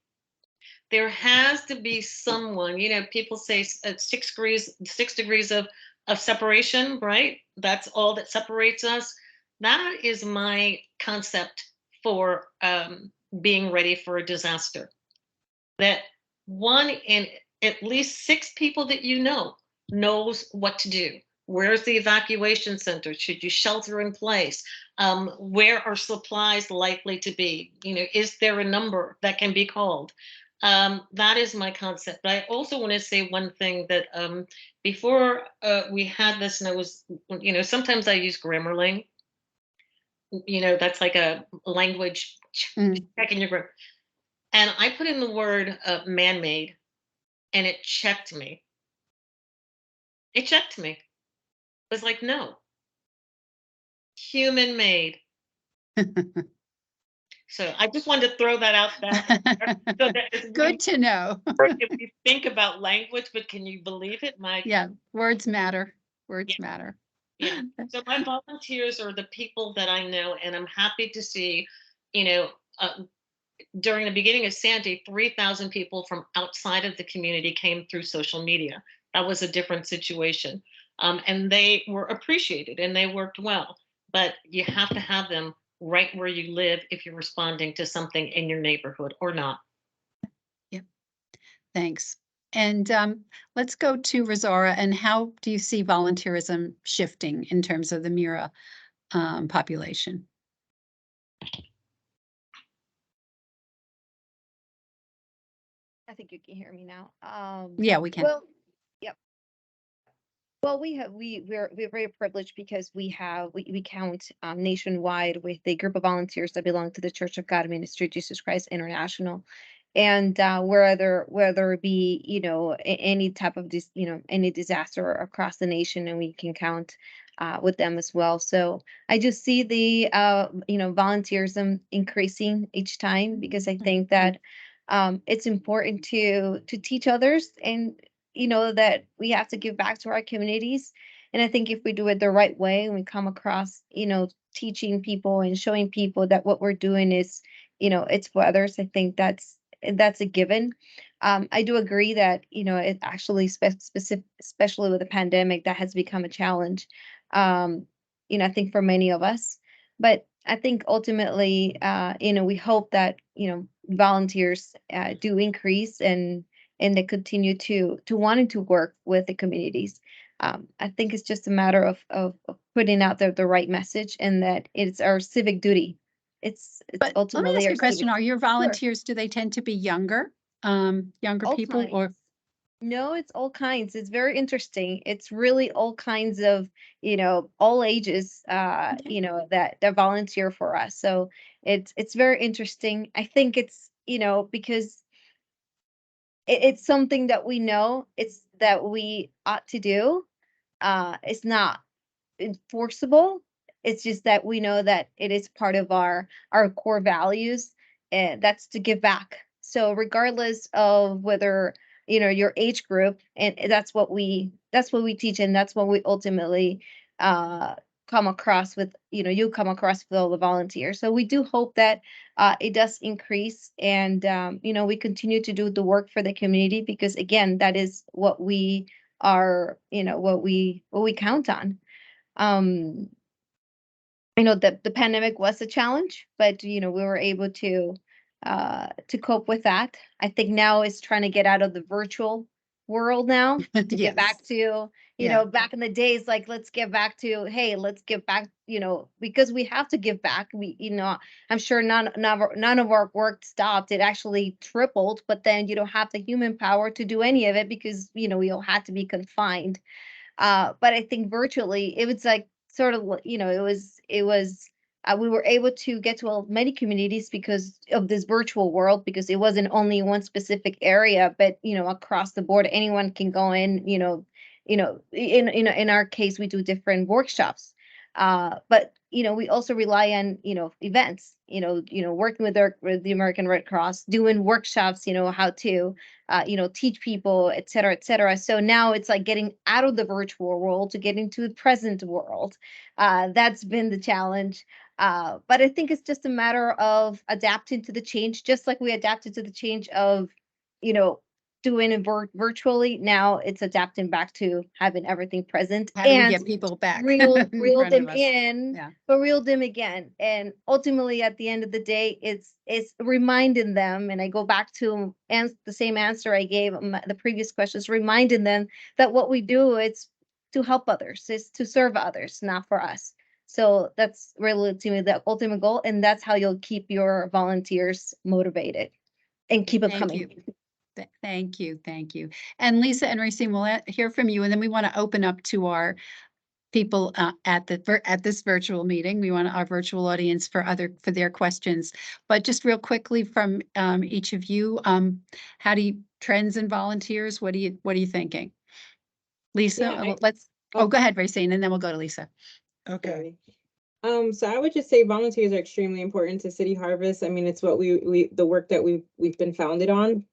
There has to be someone, people say 6 degrees of separation, right? That's all that separates us. That is my concept for being ready for a disaster. That one in at least 6 people that knows what to do. Where's the evacuation center? Should you shelter in place? Where are supplies likely to be? Is there a number that can be called? That is my concept. But I also want to say one thing that before we had this, and I was, sometimes I use Grammarly. That's like a language checking your grammar. And I put in the word man-made, and it checked me. It checked me. It was like, no, human-made. So I just wanted to throw that out there. So that Good to know. if you think about language, but can you believe it? Yeah, words matter. Words matter. Yeah. So my volunteers are the people that I know, and I'm happy to see, during the beginning of Sandy, 3,000 people from outside of the community came through social media. That was a different situation. And they were appreciated and they worked well. But you have to have them right where you live if you're responding to something in your neighborhood or not. Yep. Thanks. And let's go to Rosaura. And how do you see volunteerism shifting in terms of the MIRA population? I think you can hear me now. Yeah, we can. Well, yep. Well, we're very privileged because we count nationwide with a group of volunteers that belong to the Church of God Ministry of Jesus Christ International, And whether it be, any type of any disaster across the nation, and we can count with them as well. So I just see the volunteerism increasing each time, because I think that it's important to teach others, and that we have to give back to our communities. And I think if we do it the right way, and we come across, teaching people and showing people that what we're doing is, it's for others, I think that's a given. I do agree that, it actually specific, especially with the pandemic, that has become a challenge. I think for many of us, but I think ultimately, we hope that, volunteers do increase, and they continue to wanting to work with the communities. I think it's just a matter of putting out the right message, and that it's our civic duty. It's But let me ultimately ask you our a question. civic. Are your volunteers, do they tend to be younger, younger All people, or? kinds. No, it's all kinds. It's very interesting. It's really all kinds of, all ages, Okay. that volunteer for us. So it's very interesting. I think it's, because it's something that we know, it's that we ought to do. It's not enforceable. It's just that we know that it is part of our core values, and that's to give back. So regardless of whether, your age group, and that's what we teach, and that's what we ultimately uh come across with, you come across with all the volunteers. So we do hope that it does increase, and we continue to do the work for the community, because again, that is what we are, what we count on. um the pandemic was a challenge, but we were able to cope with that. I think now it's trying to get out of the virtual world now, to get back Yes. to, Yeah. back in the days, like, let's get back to, hey, let's give back, because we have to give back. I'm sure none of our work stopped. It actually tripled, but then you don't have the human power to do any of it, because we all had to be confined. But I think virtually it was like sort of, it was we were able to get to many communities because of this virtual world, because it wasn't only one specific area, but across the board, anyone can go in. In our case, we do different workshops. But we also rely on events. Working with the American Red Cross, doing workshops. How to teach people, et cetera, et cetera. So now it's like getting out of the virtual world to get into the present world. That's been the challenge. But I think it's just a matter of adapting to the change, just like we adapted to the change of, you know, doing it virtually. Now it's adapting back to having everything present, How do we and get people back in reel front of them us? in, Yeah. but reel them again. And ultimately, at the end of the day, it's reminding them. And I go back to the same answer I gave the previous questions, reminding them that what we do, it's to help others, it's to serve others, not for us. So that's really, to me, the ultimate goal, and that's how you'll keep your volunteers motivated and keep them Thank you. coming. Thank you. Thank you. And Lisa and Racine, we'll hear from you, and then we want to open up to our people at this virtual meeting. We want our virtual audience for their questions. But just real quickly from each of you, how do you trends and volunteers? What are you thinking? Lisa, Yeah, go ahead, Racine, and then we'll go to Lisa. Okay. So I would just say volunteers are extremely important to City Harvest. I mean, it's what the work that we've been founded on.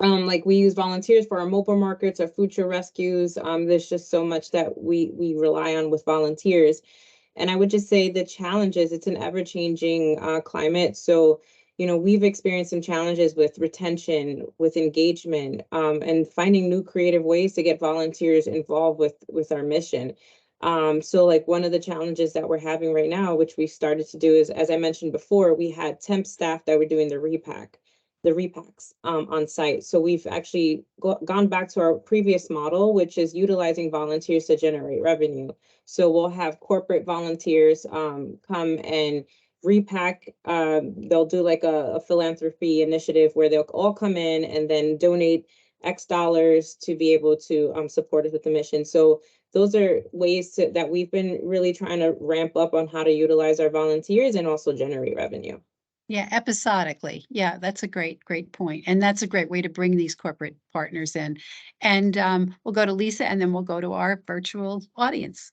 Like, we use volunteers for our mobile markets, our food show rescues. There's just so much that we rely on with volunteers. And I would just say the challenges, it's an ever-changing climate. So, we've experienced some challenges with retention, with engagement, and finding new creative ways to get volunteers involved with our mission. So, like, one of the challenges that we're having right now, which we started to do, is, as I mentioned before, we had temp staff that were doing the repacks on site. So we've actually gone back to our previous model, which is utilizing volunteers to generate revenue. So we'll have corporate volunteers come and repack. They'll do like a philanthropy initiative where they'll all come in and then donate X dollars to be able to support us with the mission. So those are ways that we've been really trying to ramp up on how to utilize our volunteers and also generate revenue. Yeah, episodically. Yeah, that's a great point. And that's a great way to bring these corporate partners in. And we'll go to Lisa and then we'll go to our virtual audience.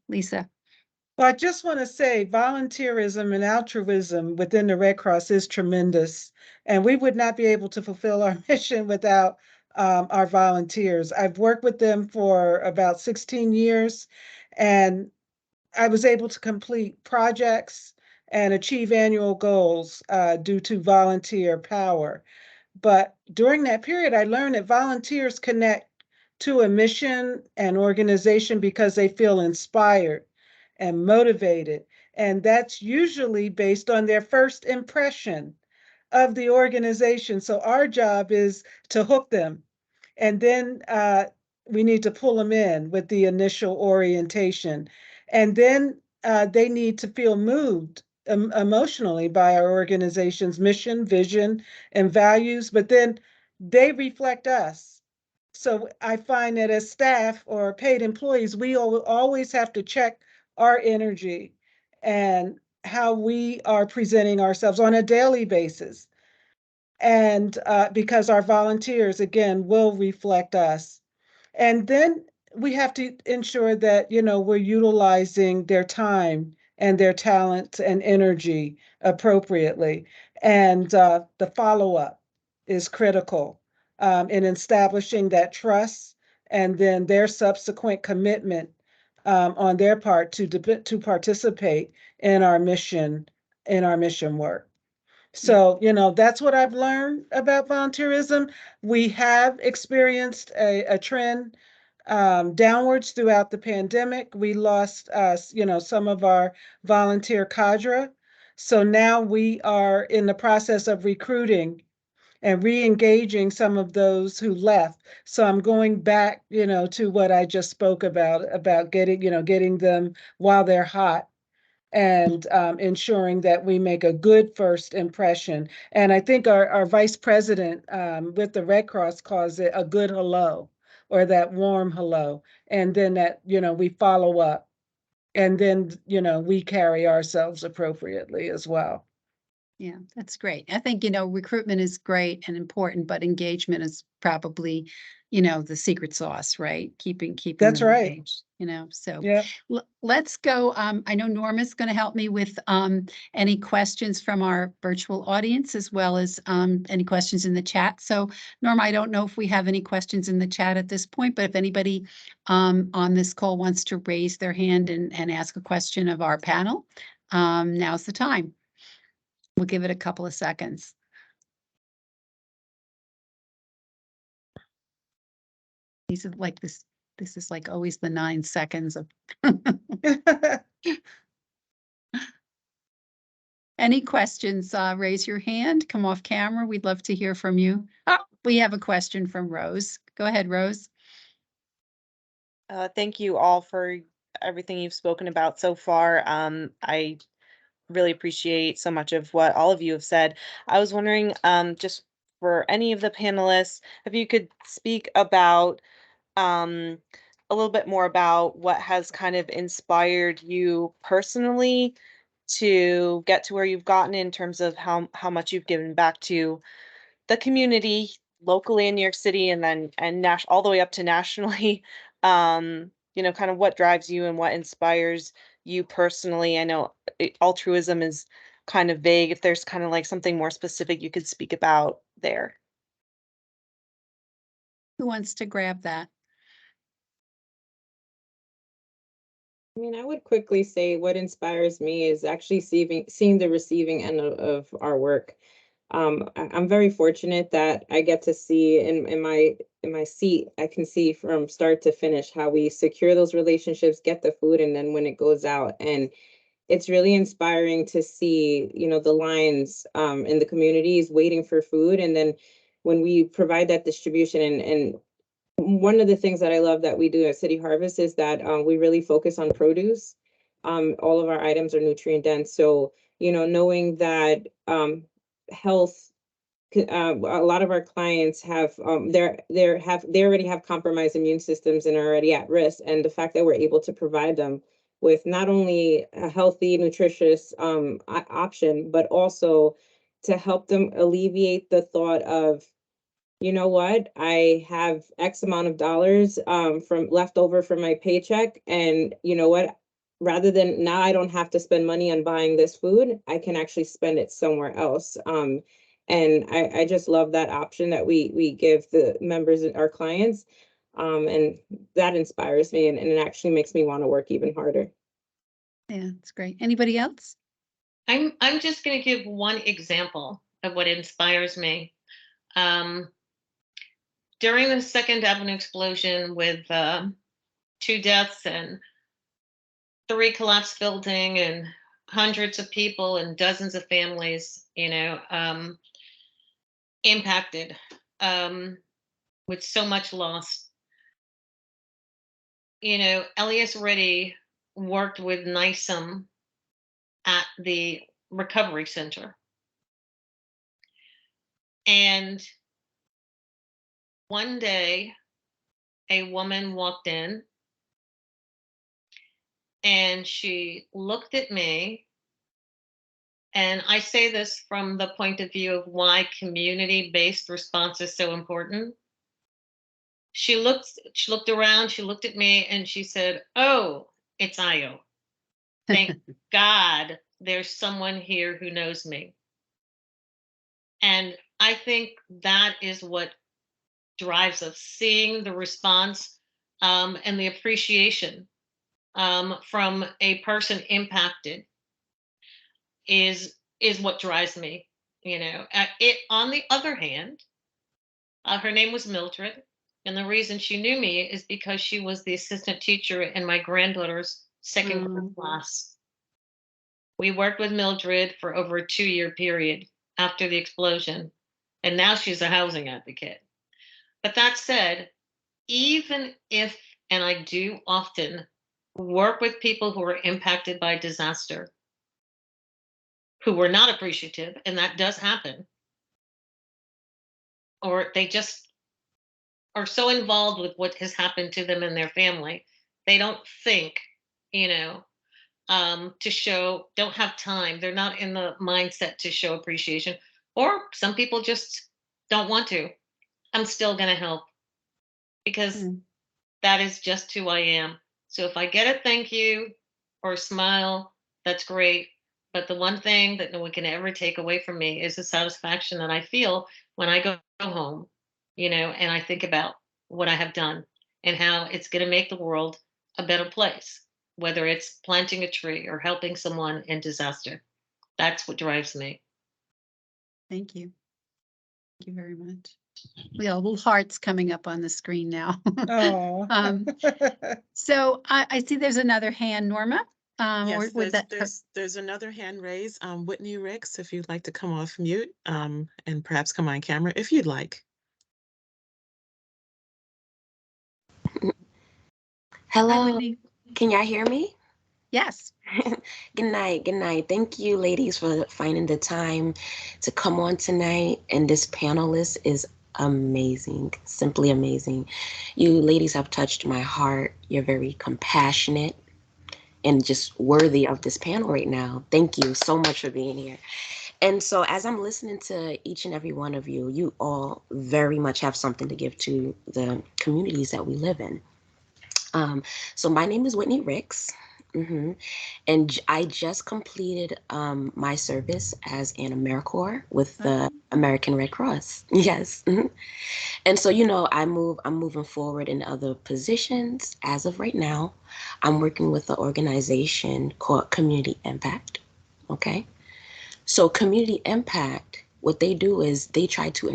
Lisa. Well, I just want to say volunteerism and altruism within the Red Cross is tremendous. And we would not be able to fulfill our mission without our volunteers. I've worked with them for about 16 years, and I was able to complete projects and achieve annual goals due to volunteer power. But during that period, I learned that volunteers connect to a mission and organization because they feel inspired and motivated. And that's usually based on their first impression of the organization. So our job is to hook them. And then we need to pull them in with the initial orientation. And then they need to feel moved emotionally by our organization's mission, vision, and values, but then they reflect us. So I find that as staff or paid employees, we always have to check our energy and how we are presenting ourselves on a daily basis. And because our volunteers, again, will reflect us. And then we have to ensure that, we're utilizing their time and their talent and energy appropriately. And the follow-up is critical in establishing that trust and then their subsequent commitment on their part to participate in our mission work. So, that's what I've learned about volunteerism. We have experienced a trend downwards throughout the pandemic. We lost, some of our volunteer cadre. So now we are in the process of recruiting and re-engaging some of those who left. So I'm going back, to what I just spoke about getting them while they're hot and ensuring that we make a good first impression. And I think our vice president with the Red Cross calls it a good hello, or that warm hello. And then that, we follow up, and then, we carry ourselves appropriately as well. Yeah, that's great. I think, recruitment is great and important, but engagement is probably, the secret sauce, right? Keeping That's them right. engaged, so Yeah. let's go. I know Norma's going to help me with any questions from our virtual audience, as well as any questions in the chat. So Norma, I don't know if we have any questions in the chat at this point, but if anybody on this call wants to raise their hand and ask a question of our panel, now's the time. We'll give it a couple of seconds. These are like this. This is like always the 9 seconds of. Any questions? Raise your hand. Come off camera. We'd love to hear from you. Oh, we have a question from Rose. Go ahead, Rose. Thank you all for everything you've spoken about so far. I really appreciate so much of what all of you have said. I was wondering, just for any of the panelists, if you could speak about a little bit more about what has kind of inspired you personally to get to where you've gotten in terms of how much you've given back to the community locally in New York City, and then all the way up to nationally. Kind of what drives you and what inspires you personally. I know altruism is kind of vague. If there's kind of like something more specific you could speak about there. Who wants to grab that? I mean, I would quickly say what inspires me is actually seeing the receiving end of our work. I'm very fortunate that I get to see in my seat, I can see from start to finish how we secure those relationships, get the food, and then when it goes out. And it's really inspiring to see, the lines in the communities waiting for food. And then when we provide that distribution, and one of the things that I love that we do at City Harvest is that we really focus on produce. All of our items are nutrient dense. So, knowing that health, a lot of our clients have they already have compromised immune systems and are already at risk. And the fact that we're able to provide them with not only a healthy, nutritious option, but also to help them alleviate the thought of, you know what, I have X amount of dollars from left over from my paycheck, and you know what, rather than now I don't have to spend money on buying this food, I can actually spend it somewhere else. And I just love that option that we give the members, our clients. And that inspires me, and it actually makes me want to work even harder. Yeah, it's great. Anybody else? I'm just going to give one example of what inspires me. During the Second Avenue explosion with 2 deaths and 3 collapsed building and hundreds of people and dozens of families, impacted with so much loss. Elias Reddy worked with NISM at the recovery center. And one day, a woman walked in and she looked at me. And I say this from the point of view of why community-based response is so important. She looked around, she looked at me, and she said, "Oh, it's Io. Thank God there's someone here who knows me." And I think that is what drives us, seeing the response and the appreciation from a person impacted is what drives me. It, on the other hand, her name was Mildred, and the reason she knew me is because she was the assistant teacher in my granddaughter's second grade class. We worked with Mildred for over a 2-year period after the explosion, and now she's a housing advocate. But that said, even if, and I do often work with people who are impacted by disaster, who were not appreciative, and that does happen, or they just are so involved with what has happened to them and their family, they don't think, to show, don't have time. They're not in the mindset to show appreciation, or some people just don't want to. I'm still going to help because that is just who I am. So if I get a thank you or a smile, that's great. But the one thing that no one can ever take away from me is the satisfaction that I feel when I go home, and I think about what I have done and how it's going to make the world a better place, whether it's planting a tree or helping someone in disaster. That's what drives me. Thank you. Thank you very much. We have little hearts coming up on the screen now. Oh. So I see there's another hand, Norma. Yes, with that, there's another hand raised. Whitney Ricks, if you'd like to come off mute and perhaps come on camera if you'd like. Hello, Whitney. can y'all hear me? Yes. Good night, good night. Thank you, ladies, for finding the time to come on tonight. And this panelist is amazing, simply amazing. You ladies have touched my heart. You're very compassionate and just worthy of this panel right now. Thank you so much for being here. And so as I'm listening to each and every one of you, you all very much have something to give to the communities that we live in. So my name is Whitney Ricks. And I just completed my service as an AmeriCorps with the American Red Cross. Yes. And so, I'm moving forward in other positions. As of right now, I'm working with an organization called Community Impact. Okay. So Community Impact, what they do is they try to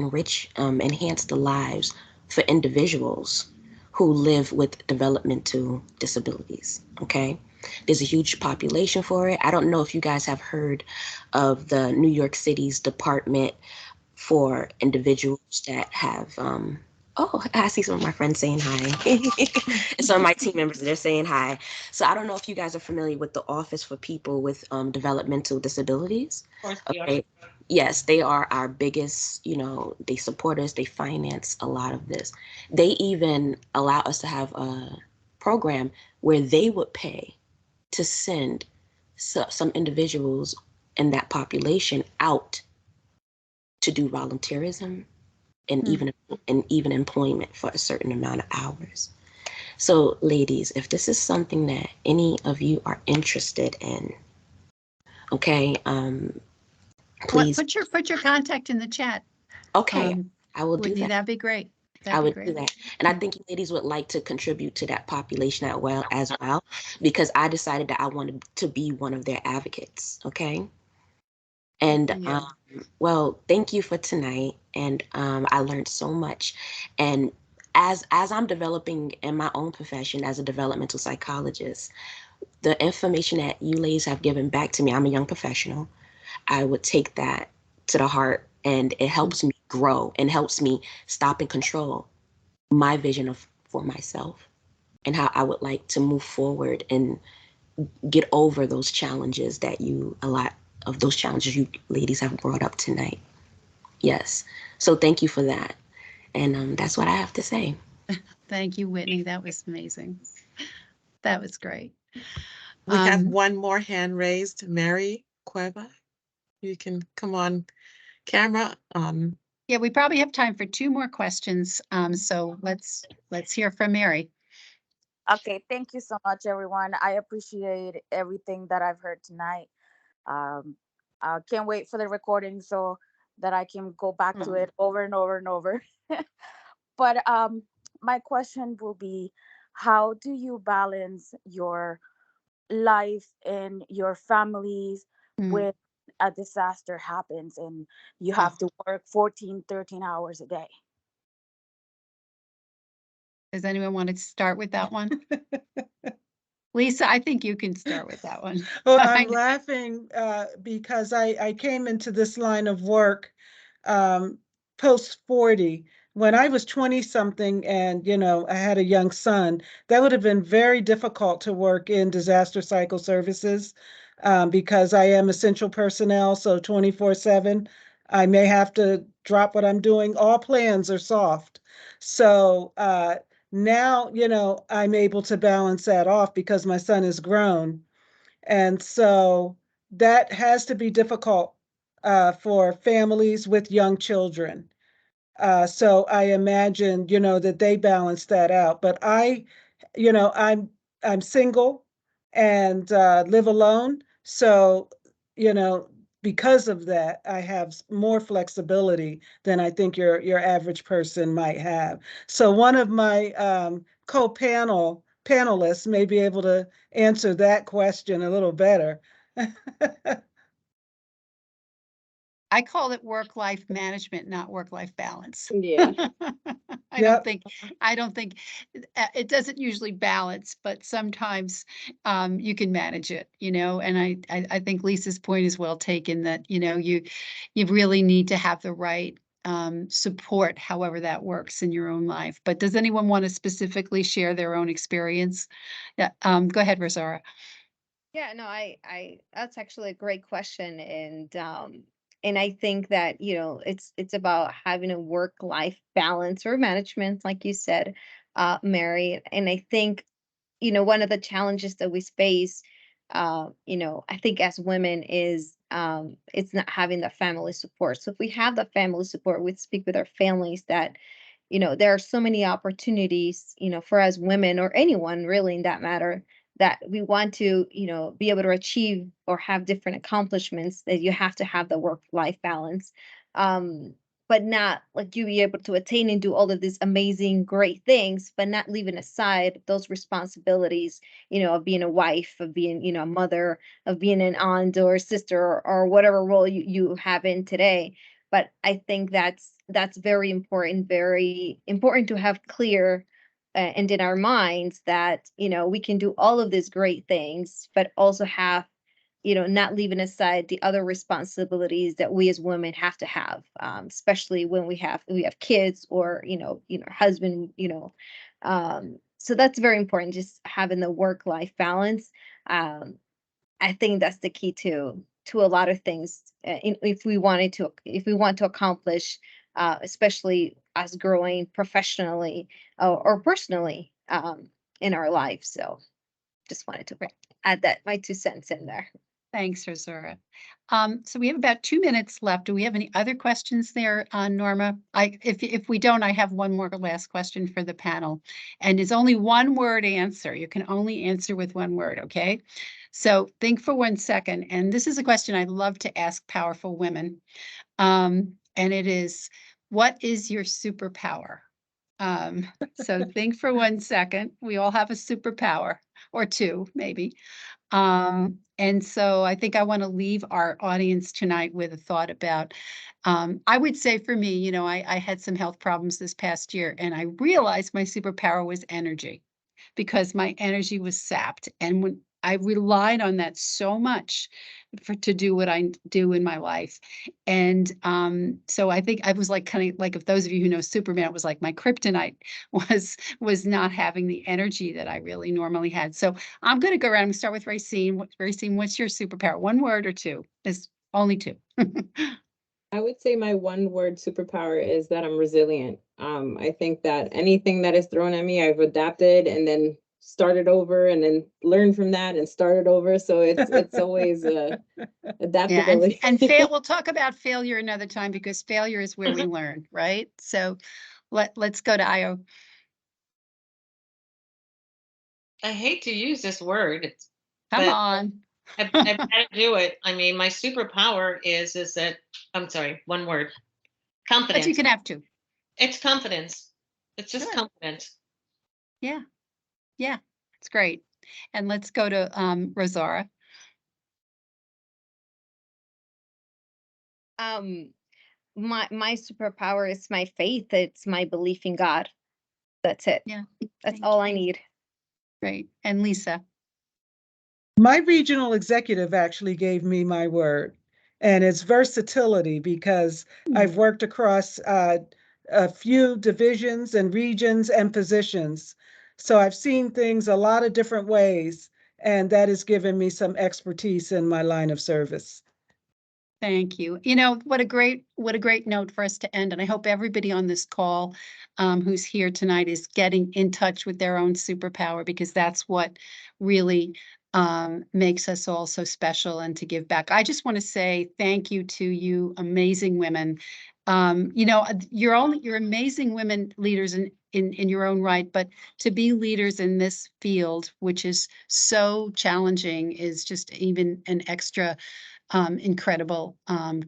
enhance the lives for individuals who live with developmental disabilities. Okay. There's a huge population for it. I don't know if you guys have heard of the New York City's Department for Individuals that have, I see some of my friends saying hi. Some of my team members, they're saying hi. So I don't know if you guys are familiar with the Office for People with Developmental Disabilities. Of course, Okay. Yes, they are our biggest, they support us, they finance a lot of this. They even allow us to have a program where they would pay to send some individuals in that population out to do volunteerism and even employment for a certain amount of hours. So ladies, if this is something that any of you are interested in, okay, please. Put your contact in the chat. Okay, I will do Whitney, that. that'd be great. I would do that. And I think you ladies would like to contribute to that population as well, because I decided that I wanted to be one of their advocates. Okay. And well, thank you for tonight. And I learned so much. And as I'm developing in my own profession as a developmental psychologist, the information that you ladies have given back to me, I'm a young professional, I would take that to the heart, and it helps me grow and helps me stop and control my vision for myself and how I would like to move forward and get over those challenges a lot of those challenges you ladies have brought up tonight. Yes. So thank you for that. And that's what I have to say. Thank you, Whitney. That was amazing. That was great. We have one more hand raised, Mary Cueva. You can come on camera. Yeah, we probably have time for 2 more questions. So let's hear from Mary. Okay, thank you so much, everyone. I appreciate everything that I've heard tonight. I can't wait for the recording so that I can go back to it over and over and over. But my question will be, how do you balance your life and your families when a disaster happens and you have to work 14, 13 hours a day? Does anyone want to start with that one? Lisa, I think you can start with that one. Well, I'm laughing because I came into this line of work post 40. When I was 20 something and, I had a young son, that would have been very difficult to work in disaster cycle services because I am essential personnel. So 24/7, I may have to drop what I'm doing. All plans are soft. So now, I'm able to balance that off because my son is grown. And so that has to be difficult for families with young children. So I imagine, that they balance that out. But I'm single and live alone. So, because of that, I have more flexibility than I think your average person might have. So one of my panelists may be able to answer that question a little better. I call it work-life management, not work-life balance. Yeah. I don't think it doesn't usually balance, but sometimes you can manage it, and I think Lisa's point is well taken that, you really need to have the right support, however that works in your own life. But does anyone want to specifically share their own experience? Yeah, go ahead, Rosaura. Yeah, no, that's actually a great question. And I think that, it's about having a work-life balance or management, like you said, Mary. And I think, one of the challenges that we face, I think as women is, it's not having the family support. So if we have the family support, we speak with our families that, there are so many opportunities, for us women or anyone really in that matter, that we want to, be able to achieve or have different accomplishments, that you have to have the work-life balance. But not like you be able to attain and do all of these amazing, great things, but not leaving aside those responsibilities, of being a wife, of being, a mother, of being an aunt or sister or whatever role you have in today. But I think that's very important to have clear and in our minds that, we can do all of these great things, but also have, not leaving aside the other responsibilities that we as women have to have, especially when we have kids or, husband, so that's very important, just having the work-life balance. I think that's the key to a lot of things, if we want to accomplish, especially us growing professionally or personally in our life. So just wanted to add that, my 2 cents in there. Thanks, Rosaura. So we have about 2 minutes left. Do we have any other questions there, Norma? If we don't, I have one more last question for the panel. And it's only one word answer. You can only answer with one word, okay? So think for 1 second. And this is a question I love to ask powerful women. And it is, what is your superpower? So think for 1 second. We all have a superpower, or two, maybe. And so I think I want to leave our audience tonight with a thought about, I would say for me, you know, I had some health problems this past year, and I realized my superpower was energy, because my energy was sapped. And when I relied on that so much to do what I do in my life. And so I think I was like, kind of like, if those of you who know Superman, it was like my kryptonite was not having the energy that I really normally had. So I'm going to go around and start with Racine. Racine, what's your superpower? One word or two? Is only two. I would say my one word superpower is that I'm resilient. I think that anything that is thrown at me, I've adapted and then started over and then learned from that and started over. So it's always adaptability. And fail. We'll talk about failure another time, because failure is where we learn, right? So let's go to Io. I hate to use this word, Come but on. I've got to do it. I mean, my superpower is that, I'm sorry, one word, confidence. But you can have two. It's confidence. It's just Good. confidence. Yeah. Yeah. It's great. And let's go to Rosaura. My superpower is my faith. It's my belief in God. That's it. Yeah. That's thank all you. I need. Great. And Lisa. My regional executive actually gave me my word, and it's versatility, because I've worked across a few divisions and regions and positions. So I've seen things a lot of different ways, and that has given me some expertise in my line of service. Thank you. You know, what a great note for us to end. And I hope everybody on this call who's here tonight is getting in touch with their own superpower, because that's what really makes us all so special and to give back. I just want to say thank you to you amazing women. You know, you're amazing women leaders in your own right, but to be leaders in this field, which is so challenging, is just even an extra incredible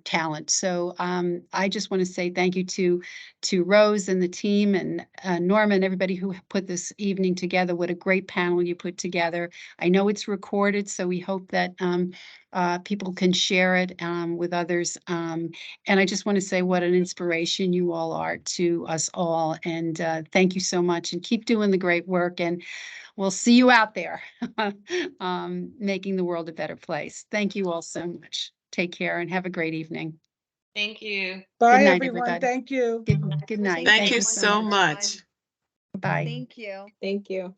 talent. So I just want to say thank you to Rose and the team, and Norma and everybody who put this evening together. What a great panel you put together. I know it's recorded, so we hope that people can share it with others. And I just want to say what an inspiration you all are to us all. And thank you so much, and keep doing the great work. And we'll see you out there making the world a better place. Thank you all so much. Take care and have a great evening. Thank you. Bye, night, everyone. everybody. Thank you. Good night. Thank you you so much. Bye. Thank you. Thank you.